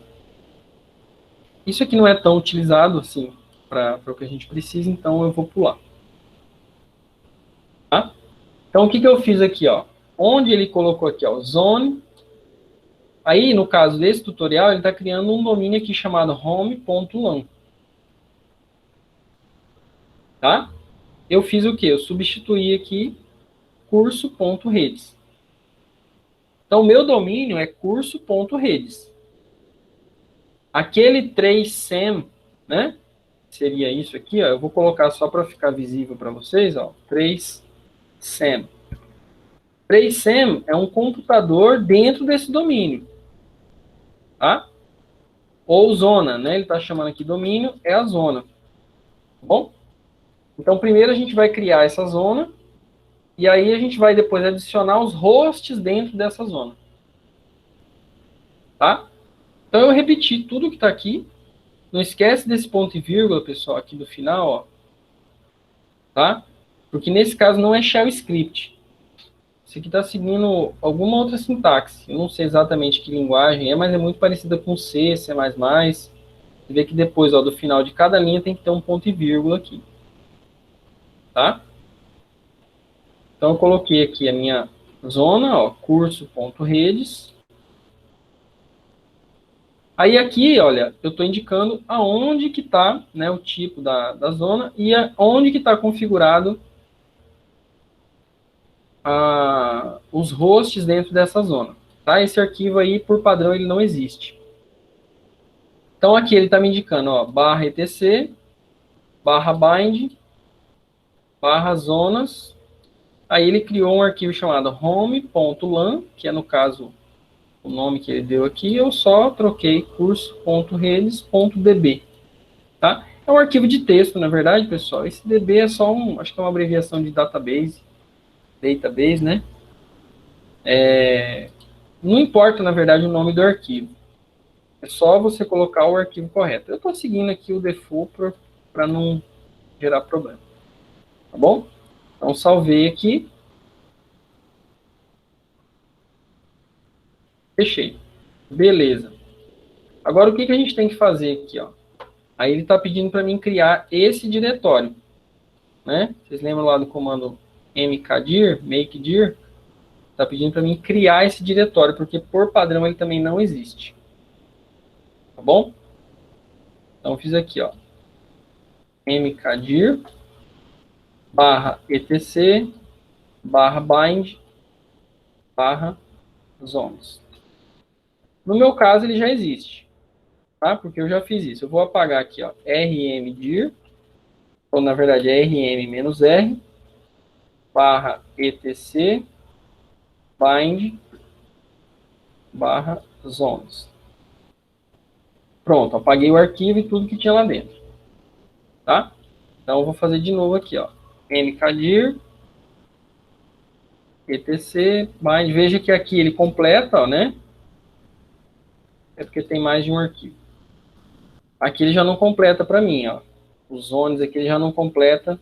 Isso aqui não é tão utilizado assim para o que a gente precisa, então eu vou pular. Tá? Então, o que eu fiz aqui, ó? Onde ele colocou aqui, ó, zone. Aí, no caso desse tutorial, ele está criando um domínio aqui chamado home.lan. Tá? Eu fiz o quê? Eu substituí aqui curso.redes. Então, o meu domínio é curso.redes. Aquele 3sem, né? Seria isso aqui, ó. Eu vou colocar só para ficar visível para vocês, ó. 3sem. 3sem é um computador dentro desse domínio. Tá? Ou zona, né? Ele está chamando aqui domínio, é a zona. Tá bom? Então, primeiro a gente vai criar essa zona. E aí a gente vai depois adicionar os hosts dentro dessa zona. Tá? Então eu repeti tudo que está aqui. Não esquece desse ponto e vírgula, pessoal, aqui do final, ó. Tá? Porque nesse caso não é shell script. Isso aqui está seguindo alguma outra sintaxe. Eu não sei exatamente que linguagem é, mas é muito parecida com C, C++. Você vê que depois, ó, do final de cada linha tem que ter um ponto e vírgula aqui. Tá? Então eu coloquei aqui a minha zona, ó, curso.redes. Aí aqui, olha, eu estou indicando aonde que está, né, o tipo da zona e aonde que está configurado os hosts dentro dessa zona. Tá? Esse arquivo aí, por padrão, ele não existe. Então aqui ele está me indicando, ó, /etc, /bind, /zonas. Aí ele criou um arquivo chamado home.lan, que é no caso o nome que ele deu aqui, eu só troquei curso.redes.db, tá? É um arquivo de texto, na verdade, pessoal. Esse DB é só acho que é uma abreviação de database, né? Não importa, na verdade, o nome do arquivo. É só você colocar o arquivo correto. Eu estou seguindo aqui o default para não gerar problema. Tá bom? Então, salvei aqui. Fechei. Beleza. Agora, o que a gente tem que fazer aqui, ó? Aí ele está pedindo para mim criar esse diretório, né? Vocês lembram lá do comando mkdir, makedir? Está pedindo para mim criar esse diretório, porque por padrão ele também não existe. Tá bom? Então, eu fiz aqui, ó. mkdir /etc /bind /zones. No meu caso, ele já existe. Tá? Porque eu já fiz isso. Eu vou apagar aqui, ó, rmdir, ou na verdade é rm-r, /etc bind /zones. Pronto, apaguei o arquivo e tudo que tinha lá dentro. Tá? Então, eu vou fazer de novo aqui, ó. mkdir, etc, bind. Veja que aqui ele completa, ó, né? É porque tem mais de um arquivo. Aqui ele já não completa para mim, ó. Os zones aqui ele já não completa,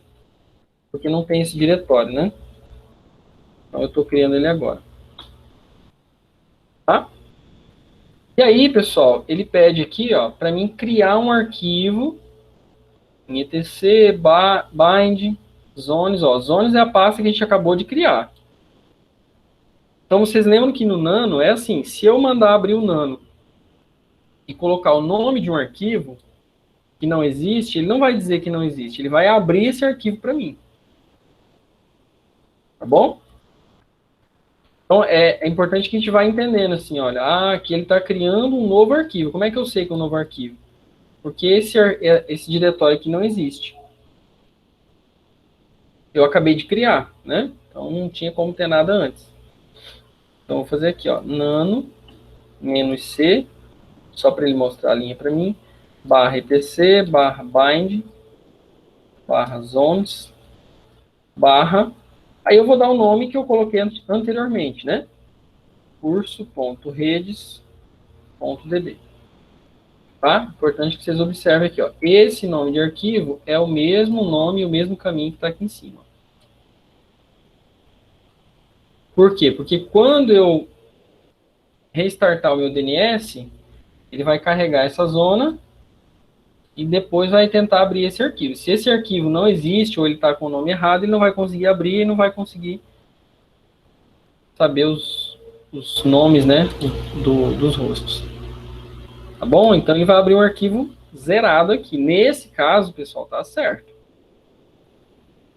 porque não tem esse diretório, né? Então, eu estou criando ele agora. Tá? E aí, pessoal, ele pede aqui, ó, para mim criar um arquivo em etc, bind, zones, ó. Zones é a pasta que a gente acabou de criar. Então, vocês lembram que no Nano é assim, se eu mandar abrir o Nano e colocar o nome de um arquivo que não existe, ele não vai dizer que não existe, ele vai abrir esse arquivo para mim. Tá bom? Então, é importante que a gente vá entendendo, assim, olha, aqui ele está criando um novo arquivo. Como é que eu sei que é um novo arquivo? Porque esse diretório aqui não existe. Eu acabei de criar, né? Então, não tinha como ter nada antes. Então, vou fazer aqui, ó, nano, -c, só para ele mostrar a linha para mim, barra etc, barra bind, barra zones, barra, aí eu vou dar o nome que eu coloquei anteriormente, né? curso.redes.db. Tá? Importante que vocês observem aqui, ó. Esse nome de arquivo é o mesmo nome e o mesmo caminho que está aqui em cima. Por quê? Porque quando eu restartar o meu DNS, ele vai carregar essa zona e depois vai tentar abrir esse arquivo. Se esse arquivo não existe ou ele está com o nome errado, ele não vai conseguir abrir e não vai conseguir saber os nomes, né, dos rostos. Tá bom? Então ele vai abrir um arquivo zerado aqui. Nesse caso, pessoal, tá certo.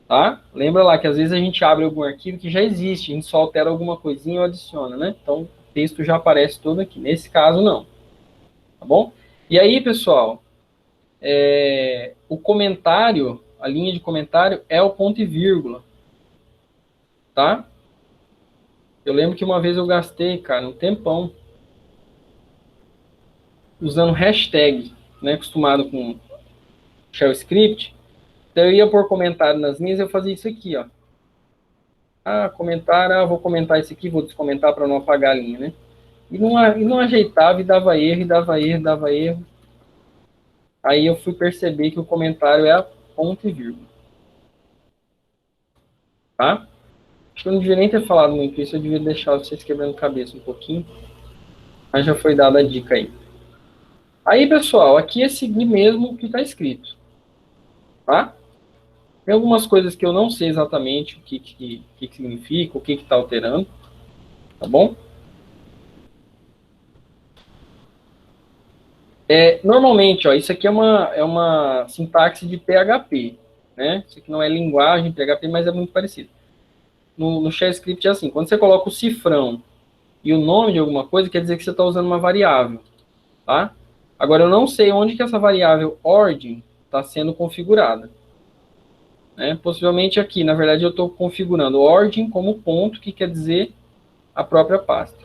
Tá? Lembra lá que às vezes a gente abre algum arquivo que já existe, a gente só altera alguma coisinha ou adiciona, né? Então o texto já aparece todo aqui. Nesse caso, não. Tá bom? E aí, pessoal, o comentário, a linha de comentário é o ponto e vírgula. Tá? Eu lembro que uma vez eu gastei, cara, um tempão usando hashtag, né? Acostumado com shell script. Então eu ia por comentário nas linhas, eu fazia isso aqui, ó. Comentário, vou comentar isso aqui, vou descomentar para não apagar a linha, né? E não ajeitava, e dava erro, e dava erro, e dava erro. Aí eu fui perceber que o comentário é a ponto e vírgula. Tá? Acho que eu não devia nem ter falado muito isso, eu devia deixar vocês quebrando cabeça um pouquinho. Mas já foi dada a dica aí. Aí, pessoal, aqui é seguir mesmo o que está escrito. Tá? Tem algumas coisas que eu não sei exatamente o que significa, o que está alterando. Tá bom? Normalmente, ó, isso aqui é uma sintaxe de PHP. Né? Isso aqui não é linguagem PHP, mas é muito parecido. No shell script é assim, quando você coloca o cifrão e o nome de alguma coisa, quer dizer que você está usando uma variável. Tá? Agora, eu não sei onde que essa variável origin está sendo configurada. Né? Possivelmente aqui, na verdade, eu estou configurando origin como ponto, que quer dizer a própria pasta.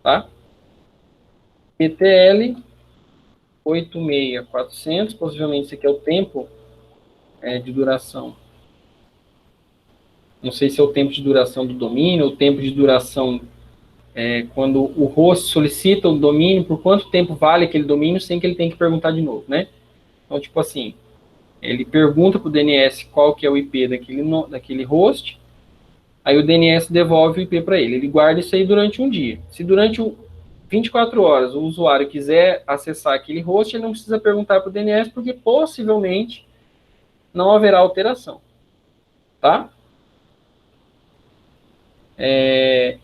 Tá? PTL 86400, possivelmente isso aqui é o tempo de duração. Não sei se é o tempo de duração do domínio, ou o tempo de duração quando o host solicita o domínio, por quanto tempo vale aquele domínio, sem que ele tenha que perguntar de novo, né? Então, tipo assim, ele pergunta para o DNS qual que é o IP daquele host, aí o DNS devolve o IP para ele. Ele guarda isso aí durante um dia. Se durante 24 horas o usuário quiser acessar aquele host, ele não precisa perguntar para o DNS, porque possivelmente não haverá alteração. Tá?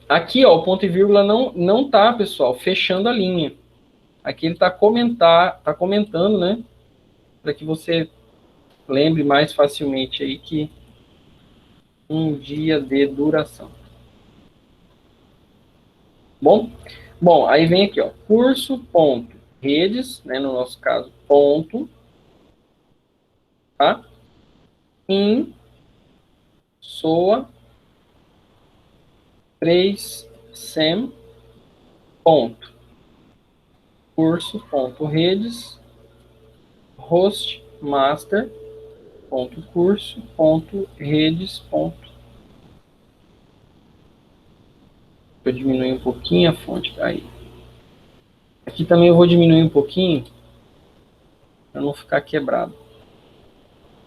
Aqui, ó, o ponto e vírgula não tá, pessoal, fechando a linha. Aqui ele tá comentando, né? Para que você lembre mais facilmente aí que um dia de duração. Bom, aí vem aqui, ó, curso.redes, né, no nosso caso, ponto, tá? In soa 3 sem ponto. Curso.redes host master ponto curso ponto redes ponto. Vou diminuir um pouquinho a fonte aí. Aqui também eu vou diminuir um pouquinho para não ficar quebrado.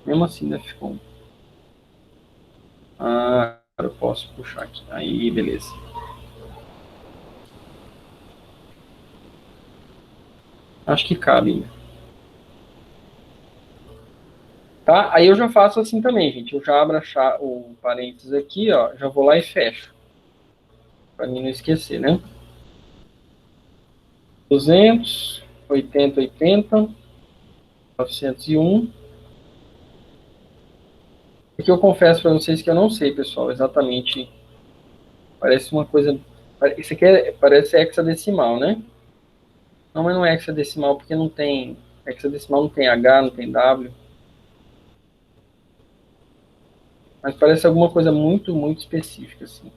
Mesmo assim ainda ficou. Agora eu posso puxar aqui. Aí, beleza. Acho que cabe ainda. Tá? Aí eu já faço assim também, gente. Eu já abro o parênteses aqui, ó. Já vou lá e fecho. Para mim não esquecer, né? 200, 80, 80, 901. Aqui eu confesso para vocês que eu não sei, pessoal, exatamente Parece uma coisa... Isso aqui parece hexadecimal, né? Não, mas não é hexadecimal, porque não tem... Hexadecimal não tem H, não tem W. Mas parece alguma coisa muito, muito específica, assim.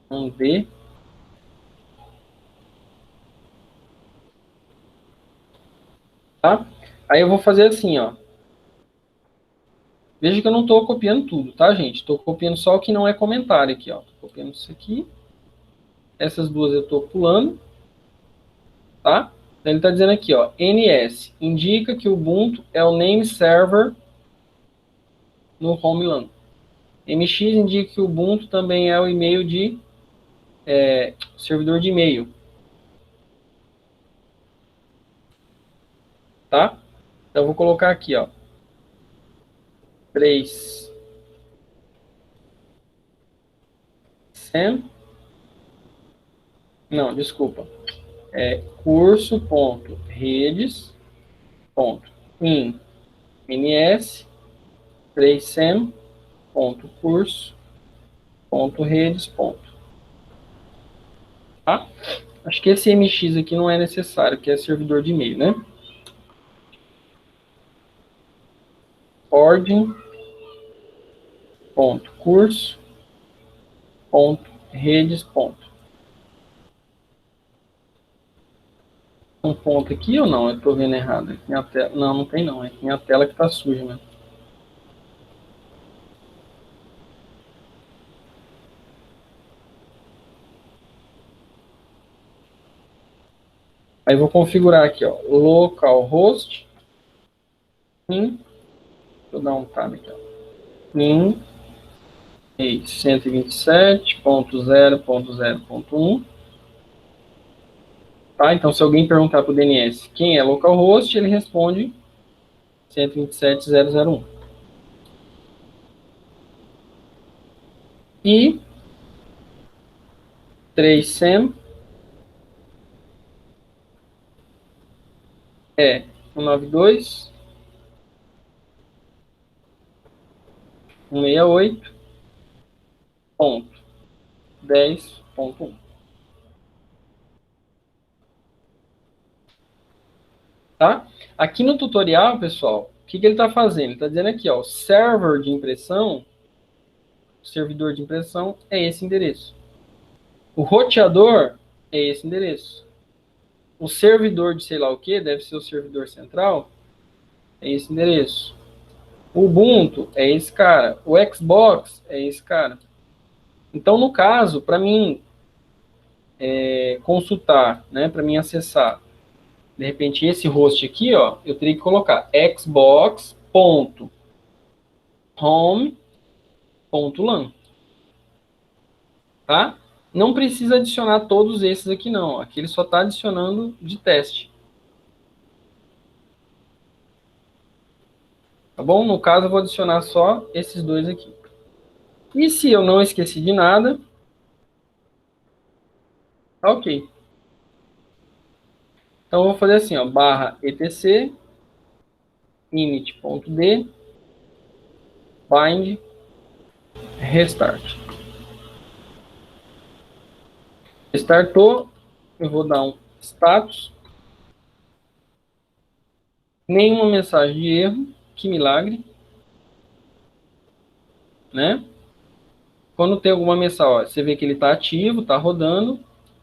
Vamos ver. Tá? Aí eu vou fazer assim, ó. Veja que eu não estou copiando tudo, tá, gente? Estou copiando só o que não é comentário aqui, ó. Tô copiando isso aqui. Essas duas eu estou pulando, tá? Então ele está dizendo aqui, ó. NS indica que o Ubuntu é o name server no Homeland. MX indica que o Ubuntu também é o e-mail de servidor de e-mail, tá? Então eu vou colocar aqui, ó. 3 sem. Não, desculpa. Curso.redes.in ns 3sem.curso.redes. Tá? Acho que esse MX aqui não é necessário, que é servidor de e-mail, né? Ordem.curso.redes. Um ponto aqui ou não? Eu estou vendo errado. Minha tela... Não, não tem não. É minha tela que está suja, né? Aí vou configurar aqui, ó, localhost in, vou dar um tab aqui, ó, in 127.0.0.1, tá? Então, se alguém perguntar para o DNS quem é localhost, ele responde 127.0.0.1. E 3sem é 192.168.10.1. Tá? Aqui no tutorial, pessoal, o que ele está fazendo? Ele está dizendo aqui, ó, o server de impressão, o servidor de impressão é esse endereço. O roteador é esse endereço. O servidor de sei lá o que, deve ser o servidor central, é esse endereço. O Ubuntu é esse cara. O Xbox é esse cara. Então, no caso, para mim consultar, né, para mim acessar, de repente, esse host aqui, ó, eu teria que colocar xbox.home.lan, tá? Não precisa adicionar todos esses aqui, não. Aqui ele só está adicionando de teste. Tá bom? No caso, eu vou adicionar só esses dois aqui. E se eu não esqueci de nada, tá ok. Então, eu vou fazer assim, ó, barra etc init.d bind restart. Restartou, eu vou dar um status. Nenhuma mensagem de erro, que milagre. Né? Quando tem alguma mensagem, ó, você vê que ele está ativo, está rodando,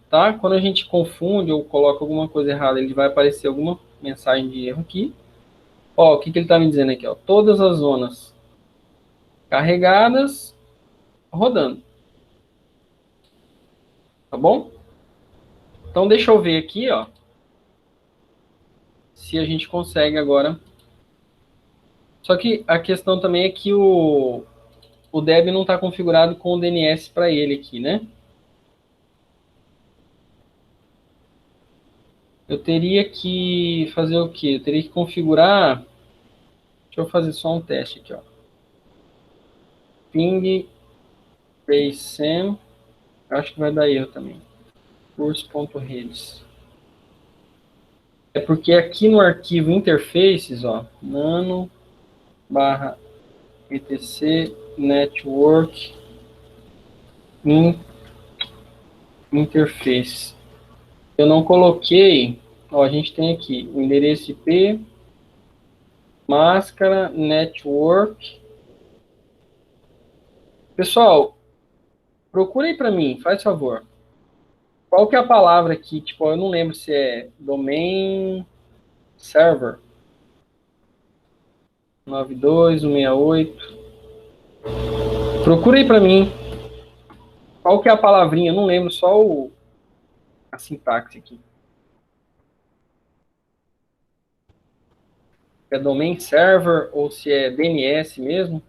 tá? Quando a gente confunde ou coloca alguma coisa errada, ele vai aparecer alguma mensagem de erro aqui. Ó, o que ele está me dizendo aqui? Ó? Todas as zonas carregadas, rodando. Tá bom? Então, deixa eu ver aqui, ó, se a gente consegue agora. Só que a questão também é que o Debian não está configurado com o DNS para ele aqui, né? Eu teria que fazer o quê? Eu teria que configurar... Deixa eu fazer só um teste aqui, ó. Ping psem, acho que vai dar erro também. Curso.redes. É porque aqui no arquivo interfaces, ó, nano /etc network in interface. Eu não coloquei, ó, a gente tem aqui o endereço IP, máscara, network. Pessoal, procura aí para mim, faz favor. Qual que é a palavra aqui? Tipo, eu não lembro se é domain server 92168. Procura aí para mim. Qual que é a palavrinha? Eu não lembro, só a sintaxe aqui. É domain server ou se é DNS mesmo?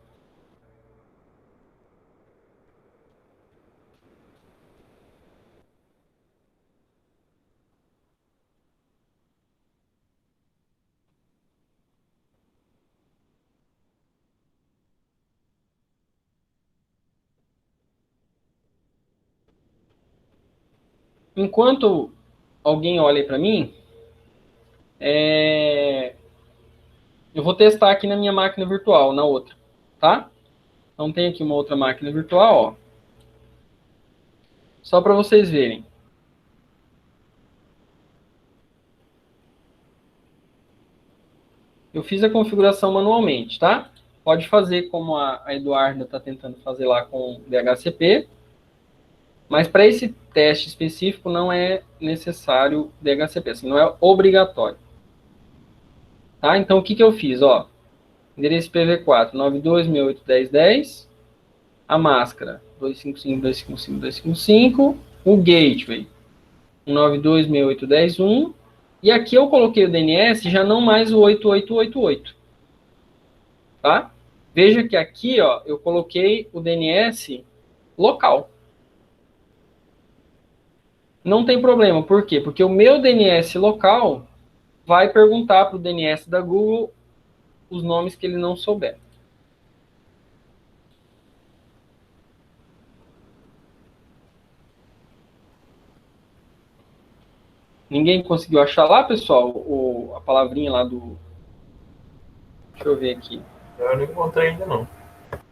Enquanto alguém olha para mim, eu vou testar aqui na minha máquina virtual, na outra, tá? Então tem aqui uma outra máquina virtual, ó. Só para vocês verem. Eu fiz a configuração manualmente, tá? Pode fazer como a Eduarda está tentando fazer lá com o DHCP, mas para esse teste específico não é necessário DHCP, assim, não é obrigatório. Tá? Então o que eu fiz? Ó, endereço IPv4 92.168.10.10, a máscara 255.255.255, o gateway 192.168.10.1, e aqui eu coloquei o DNS já não mais o 8888. Tá? Veja que aqui, ó, eu coloquei o DNS local. Não tem problema, por quê? Porque o meu DNS local vai perguntar para o DNS da Google os nomes que ele não souber. Ninguém conseguiu achar lá, pessoal, a palavrinha lá do... Deixa eu ver aqui. Eu não encontrei ainda, não. Deixa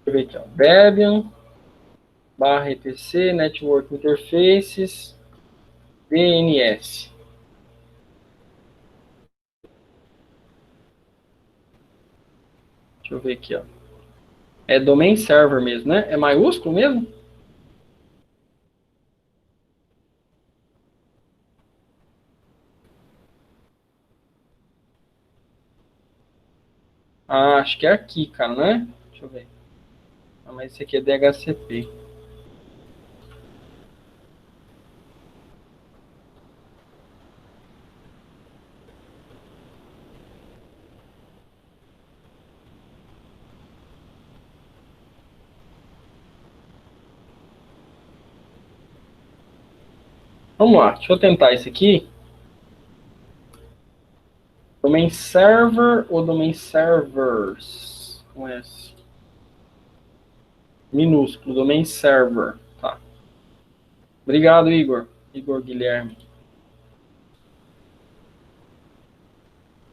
eu ver aqui, ó. Debian, /etc, Network Interfaces, DNS. Deixa eu ver aqui, ó. É domain server mesmo, né? É maiúsculo mesmo? Ah, acho que é aqui, cara, né? Deixa eu ver. Ah, mas esse aqui é DHCP. Vamos lá, deixa eu tentar esse aqui. Domain server ou domain servers? Com S. Minúsculo, domain server. Tá. Obrigado, Igor. Igor Guilherme.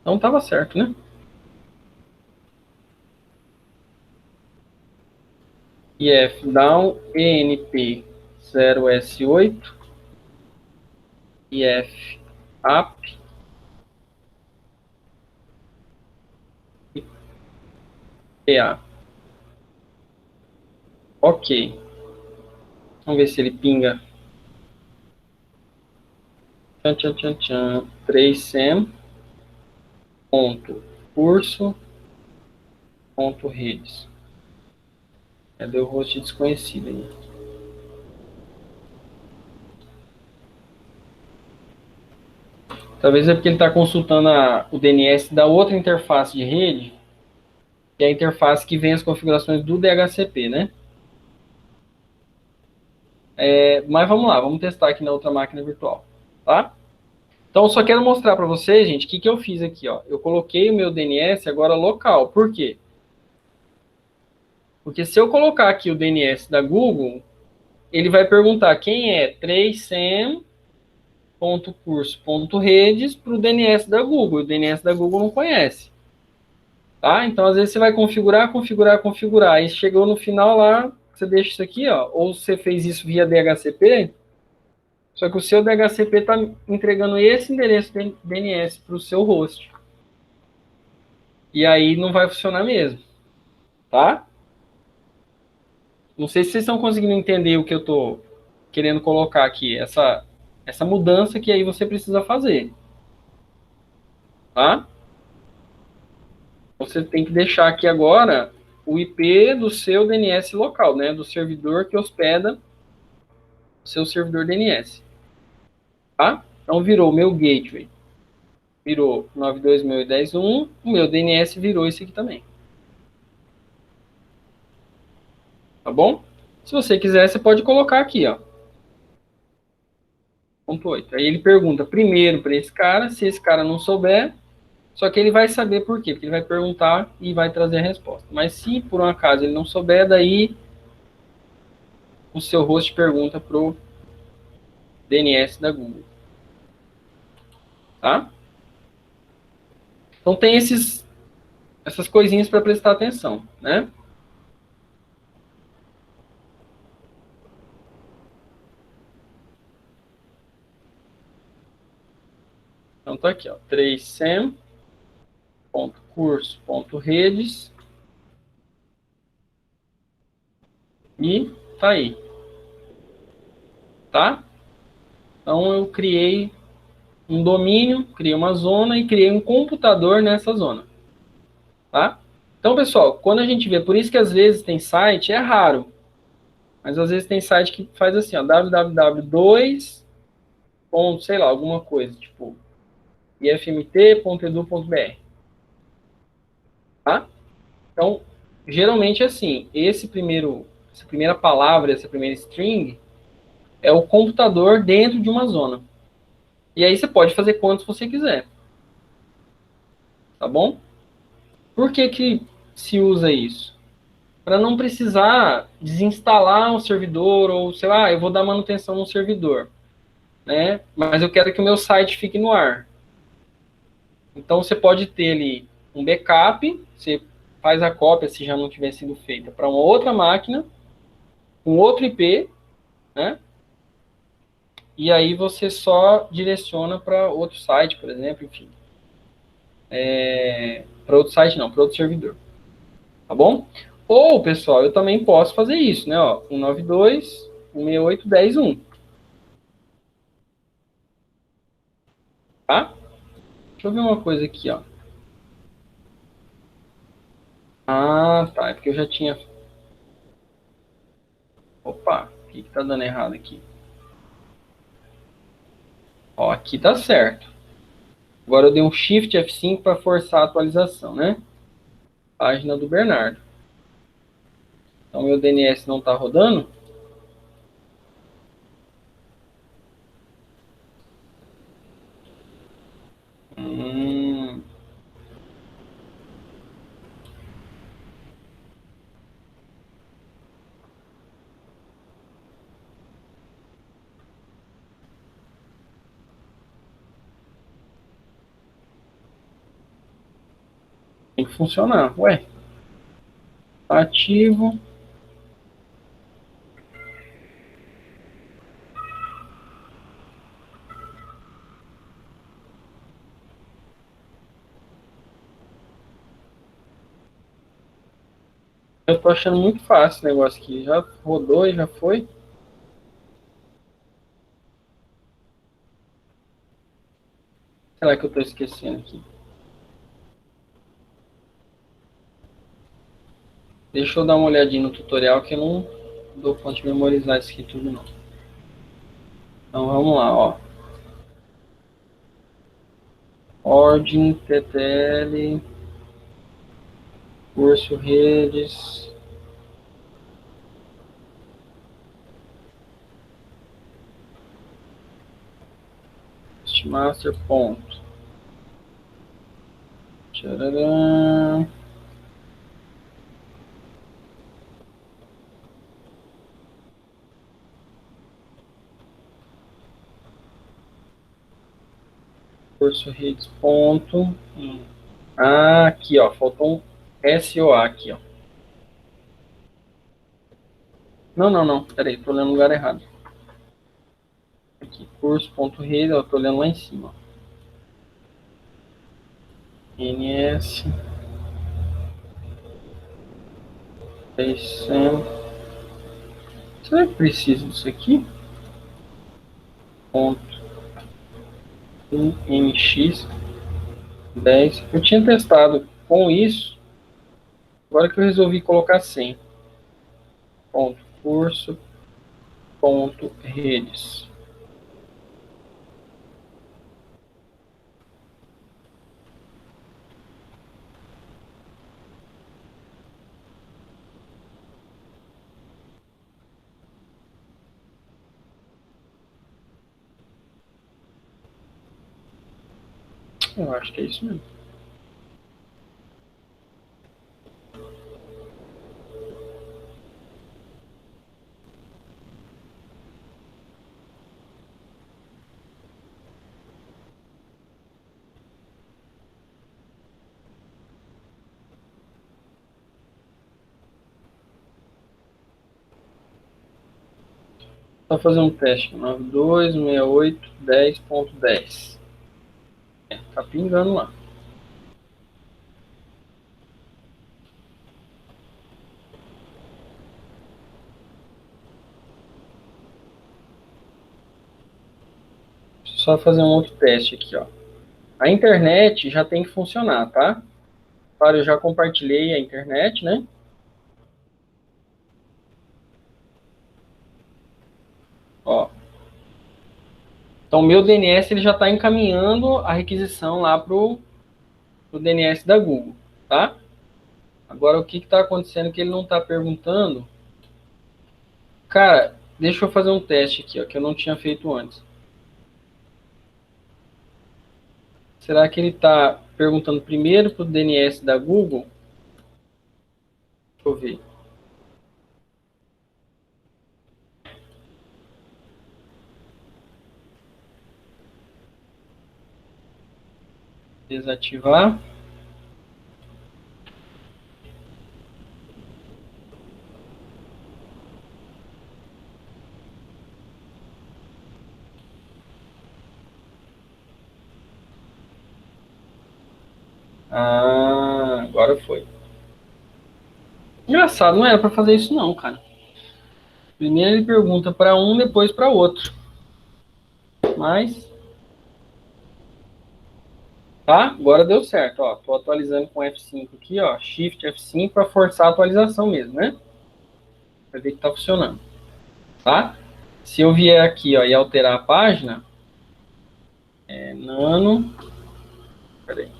Não estava certo, né? IF down ENP 0S8 IF up PA. Ok. Vamos ver se ele pinga. Tchan, tchan, tchan, tchan. 3sem ponto curso ponto redes. Cadê o host desconhecido aí? Talvez é porque ele está consultando o DNS da outra interface de rede, que é a interface que vem as configurações do DHCP, né? Mas vamos lá, vamos testar aqui na outra máquina virtual, tá? Então, eu só quero mostrar para vocês, gente, o que eu fiz aqui, ó. Eu coloquei o meu DNS agora local. Por quê? Porque se eu colocar aqui o DNS da Google, ele vai perguntar quem é 3sem.curso.redes para o DNS da Google. O DNS da Google não conhece. Tá? Então, às vezes, você vai configurar. Aí chegou no final lá, você deixa isso aqui, ó, ou você fez isso via DHCP, só que o seu DHCP está entregando esse endereço DNS para o seu host. E aí não vai funcionar mesmo, tá? Não sei se vocês estão conseguindo entender o que eu estou querendo colocar aqui, essa mudança que aí você precisa fazer, tá? Você tem que deixar aqui agora o IP do seu DNS local, né? Do servidor que hospeda o seu servidor DNS, tá? Então virou o meu gateway, virou 92.168.1.1, o meu DNS virou esse aqui também. Tá bom? Se você quiser, você pode colocar aqui, ó. Ponto 8. Aí ele pergunta primeiro para esse cara, se esse cara não souber, só que ele vai saber por quê, porque ele vai perguntar e vai trazer a resposta. Mas se por um acaso ele não souber, daí o seu host pergunta pro DNS da Google. Tá? Então tem essas coisinhas para prestar atenção, né? Então tá aqui, ó, 3sem.curso.redes e tá aí. Tá? Então eu criei um domínio, criei uma zona e criei um computador nessa zona. Tá? Então, pessoal, quando a gente vê, por isso que às vezes tem site, é raro, mas às vezes tem site que faz assim, ó, www2, sei lá, alguma coisa, tipo ifmt.edu.br. Tá? Então, geralmente assim, essa primeira palavra, essa primeira string, é o computador dentro de uma zona. E aí você pode fazer quantos você quiser. Tá bom? Por que que se usa isso? Para não precisar desinstalar o servidor, ou sei lá, eu vou dar manutenção no servidor, né? Mas eu quero que o meu site fique no ar. Então você pode ter ali um backup, você faz a cópia, se já não tiver sido feita, para uma outra máquina, um outro IP, né? E aí você só direciona para outro site, por exemplo, enfim. Para outro site não, para outro servidor. Tá bom? Ou, pessoal, eu também posso fazer isso, né? Ó, 192.168.10.1. Tá? Deixa eu ver uma coisa aqui, ó. Ah, tá. É porque eu já tinha... Opa, o que tá dando errado aqui? Ó, aqui tá certo. Agora eu dei um Shift F5 para forçar a atualização, né? Página do Bernardo. Então, meu DNS não tá rodando. Hum... Tem que funcionar. Ué, tá ativo. Eu tô achando muito fácil o negócio aqui. Já rodou e já foi. Será que eu tô esquecendo aqui? Deixa eu dar uma olhadinha no tutorial que eu não dou conta de memorizar isso aqui tudo não. Então vamos lá, ó. Ordem, TTL, curso redes. Master ponto. Tcharam. Curso redes ponto. Ah, aqui ó, faltou um SOA aqui ó. Não, não, não. Peraí, tô olhando no lugar errado. Aqui, curso.rede, eu tô olhando lá em cima. NS. 600. Será que precisa disso aqui? Ponto MX 10. Eu tinha testado com isso. Agora que eu resolvi colocar 100. Ponto curso. Ponto redes. Eu acho que é isso mesmo. Só fazer um teste. 926810.10. Tá pingando lá. Só fazer um outro teste aqui, ó. A internet já tem que funcionar, tá? Claro, eu já compartilhei a internet, né? Ó. Então, o meu DNS ele já está encaminhando a requisição lá pro DNS da Google, tá? Agora, o que está acontecendo que ele não está perguntando? Cara, deixa eu fazer um teste aqui, ó, que eu não tinha feito antes. Será que ele está perguntando primeiro para o DNS da Google? Deixa eu ver. Desativar. Ah, agora foi. Engraçado, não era para fazer isso não, cara. Primeiro ele pergunta para um, depois para outro. Mas, tá? Agora deu certo, ó. Tô atualizando com F5 aqui, ó. Shift F5 para forçar a atualização mesmo, né? Vai ver que tá funcionando, tá? Se eu vier aqui, ó, e alterar a página, nano, peraí,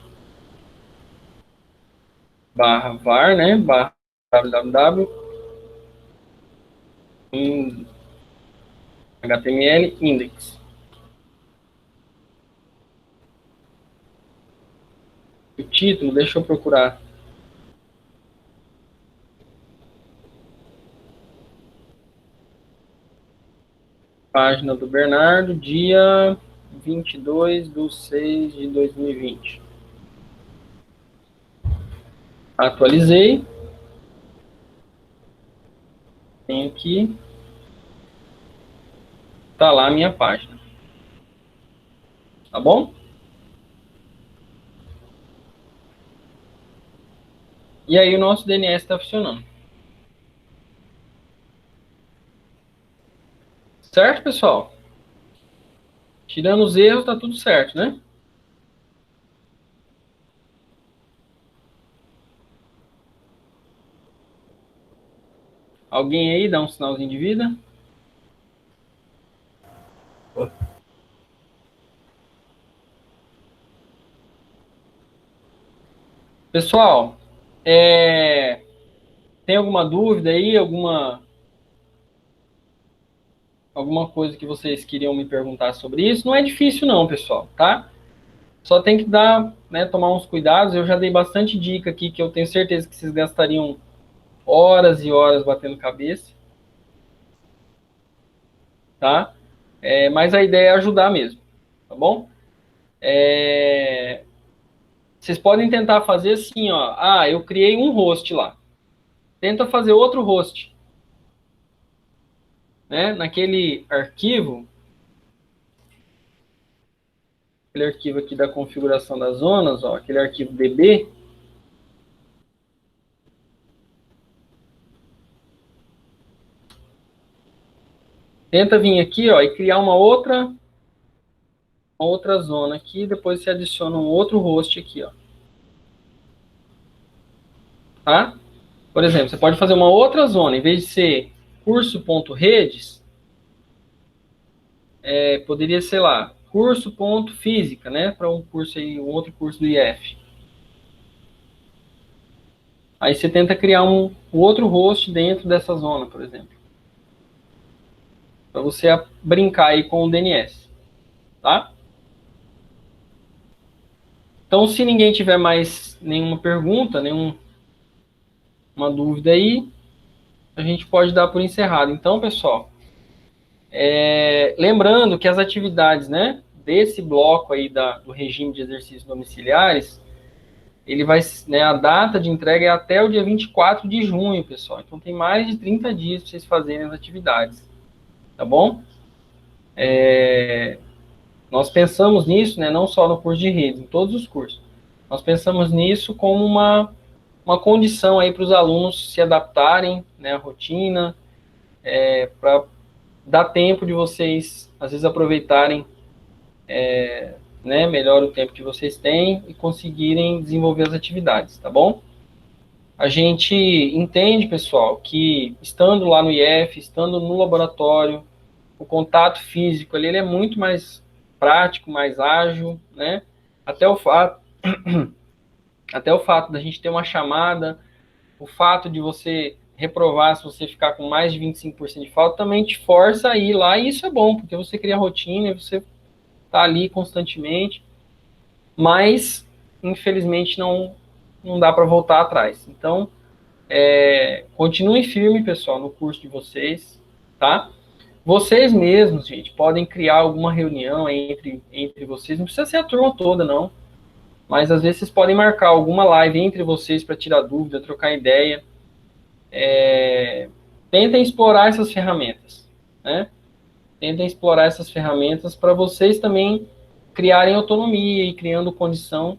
barra var, né? Barra www, HTML index. O título, deixa eu procurar. Página do Bernardo, dia 22/6/2020. Atualizei. Tem aqui. Tá lá a minha página. Tá bom? E aí o nosso DNS está funcionando. Certo, pessoal? Tirando os erros, tá tudo certo, né? Alguém aí dá um sinalzinho de vida? Pessoal, tem alguma dúvida aí? Alguma coisa que vocês queriam me perguntar sobre isso? Não é difícil não, pessoal, tá? Só tem que dar, né, tomar uns cuidados. Eu já dei bastante dica aqui que eu tenho certeza que vocês gastariam horas e horas batendo cabeça, tá? Mas a ideia é ajudar mesmo, tá bom? Vocês podem tentar fazer assim, ó. Ah, eu criei um host lá. Tenta fazer outro host. né, naquele arquivo aqui da configuração das zonas, ó, aquele arquivo DB, tenta vir aqui, ó, e criar uma outra zona aqui, depois você adiciona um outro host aqui, ó. Tá? Por exemplo, você pode fazer uma outra zona, em vez de ser curso.redes, poderia ser lá, curso.física, né? Para um curso aí, um outro curso do IF. Aí você tenta criar um outro host dentro dessa zona, por exemplo. Para você brincar aí com o DNS. Tá? Então, se ninguém tiver mais nenhuma pergunta, nenhuma dúvida aí, a gente pode dar por encerrado. Então, pessoal, lembrando que as atividades, né, desse bloco aí do regime de exercícios domiciliares, ele vai, né, a data de entrega é até o dia 24 de junho, pessoal. Então, tem mais de 30 dias para vocês fazerem as atividades. Tá bom? Nós pensamos nisso, né, não só no curso de redes, em todos os cursos. Nós pensamos nisso como uma condição aí para os alunos se adaptarem, né, à rotina, para dar tempo de vocês, às vezes, aproveitarem né, melhor o tempo que vocês têm e conseguirem desenvolver as atividades, tá bom? A gente entende, pessoal, que estando lá no IF, estando no laboratório, o contato físico ali, ele é muito mais prático, mais ágil, né? Até o fato da gente ter uma chamada, o fato de você reprovar se você ficar com mais de 25% de falta, também te força a ir lá, e isso é bom, porque você cria rotina, você está ali constantemente, mas, infelizmente, não dá para voltar atrás. Então, continuem firme, pessoal, no curso de vocês, tá? Vocês mesmos, gente, podem criar alguma reunião entre vocês, não precisa ser a turma toda, não, mas às vezes vocês podem marcar alguma live entre vocês para tirar dúvida, trocar ideia. Tentem explorar essas ferramentas, né? Tentem explorar essas ferramentas para vocês também criarem autonomia e criando condição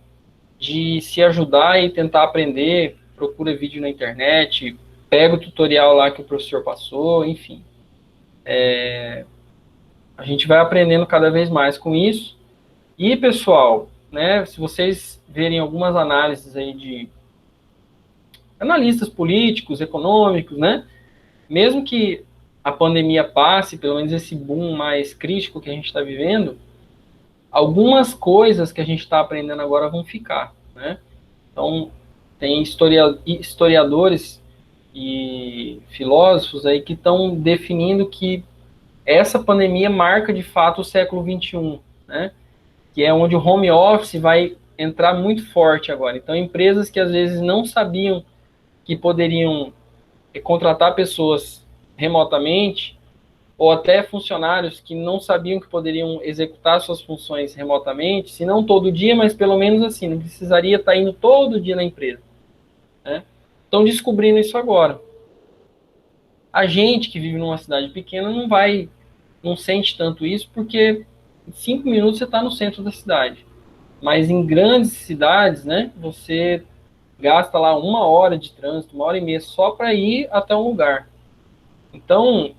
de se ajudar e tentar aprender. Procura vídeo na internet, pega o tutorial lá que o professor passou, enfim. A gente vai aprendendo cada vez mais com isso. E, pessoal, né, se vocês verem algumas análises aí de analistas políticos, econômicos, né, mesmo que a pandemia passe, pelo menos esse boom mais crítico que a gente está vivendo, algumas coisas que a gente está aprendendo agora vão ficar, né? Então, tem historiadores e filósofos aí que estão definindo que essa pandemia marca, de fato, o século XXI, né? Que é onde o home office vai entrar muito forte agora. Então, empresas que às vezes não sabiam que poderiam contratar pessoas remotamente, ou até funcionários que não sabiam que poderiam executar suas funções remotamente, se não todo dia, mas pelo menos assim, não precisaria estar indo todo dia na empresa, né? Estão descobrindo isso agora. A gente que vive numa cidade pequena não sente tanto isso, porque em 5 minutos você está no centro da cidade. Mas em grandes cidades, né, você gasta lá 1 hora de trânsito, 1 hora e meia só para ir até um lugar. Então,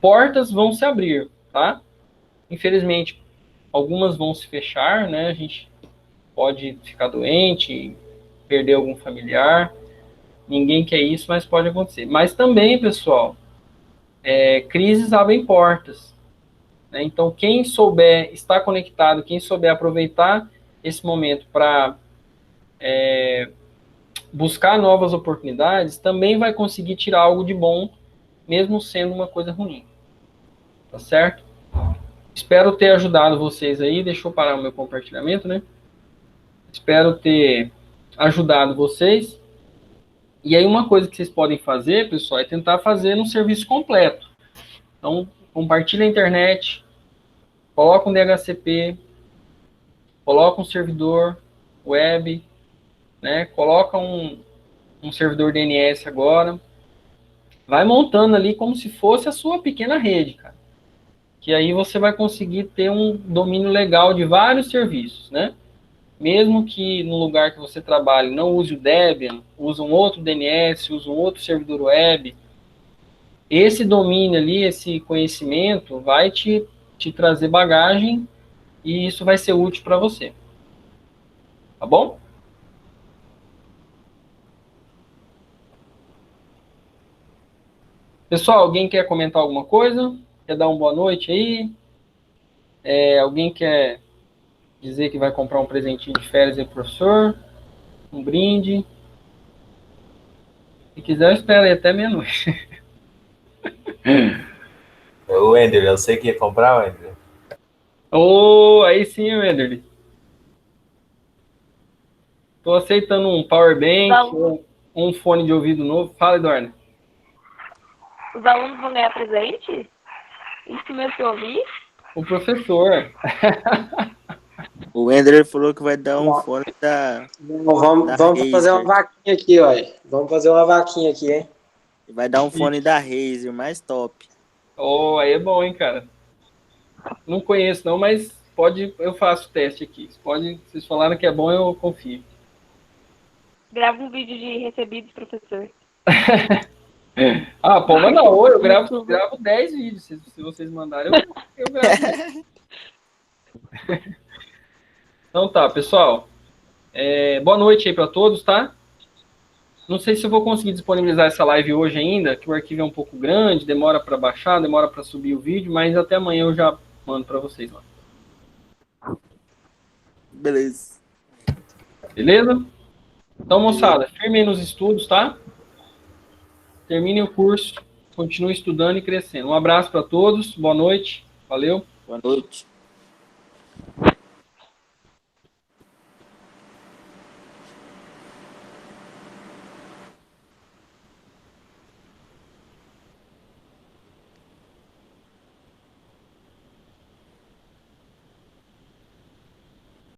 portas vão se abrir, tá? Infelizmente, algumas vão se fechar, né? A gente pode ficar doente, perder algum familiar. Ninguém quer isso, mas pode acontecer. Mas também, pessoal, crises abrem portas, né? Então, quem souber estar conectado, quem souber aproveitar esse momento para buscar novas oportunidades, também vai conseguir tirar algo de bom, mesmo sendo uma coisa ruim. Tá certo? Espero ter ajudado vocês aí. Deixa eu parar o meu compartilhamento, né? Espero ter ajudado vocês. E aí uma coisa que vocês podem fazer, pessoal, é tentar fazer um serviço completo. Então, compartilha a internet, coloca um DHCP, coloca um servidor web, né? Coloca um servidor DNS agora. Vai montando ali como se fosse a sua pequena rede, cara. Que aí você vai conseguir ter um domínio legal de vários serviços, né? Mesmo que no lugar que você trabalhe não use o Debian, use um outro DNS, use um outro servidor web, esse domínio ali, esse conhecimento vai te trazer bagagem e isso vai ser útil para você. Tá bom? Pessoal, alguém quer comentar alguma coisa? Quer dar uma boa noite aí? Alguém quer dizer que vai comprar um presentinho de férias aí pro professor? Um brinde? Se quiser, eu espero aí até meia-noite. O Wender, eu sei que ia comprar, Wender. Oh, aí sim, Ederly. Tô aceitando um power bank, um fone de ouvido novo. Fala, Eduardo. Os alunos vão ganhar presente? Isso mesmo que eu ouvi? O professor. O Ender falou que vai dar um fone da. Vamos fazer uma vaquinha aqui, olha. Vamos fazer uma vaquinha aqui, hein? Vai dar um fone da Razer, mais top. Oh, aí é bom, hein, cara. Não conheço, não, mas eu faço o teste aqui. Vocês falaram que é bom, eu confio. Grava um vídeo de recebidos, professor. Pô, manda oi, eu gravo 10 vídeos. Se vocês mandarem, eu gravo. Então tá, pessoal. Boa noite aí para todos, tá? Não sei se eu vou conseguir disponibilizar essa live hoje ainda, que o arquivo é um pouco grande, demora para baixar, demora para subir o vídeo, mas até amanhã eu já mando para vocês lá. Beleza. Beleza? Então, moçada, firme aí nos estudos, tá? Termine o curso, continue estudando e crescendo. Um abraço para todos, boa noite, valeu. Boa noite.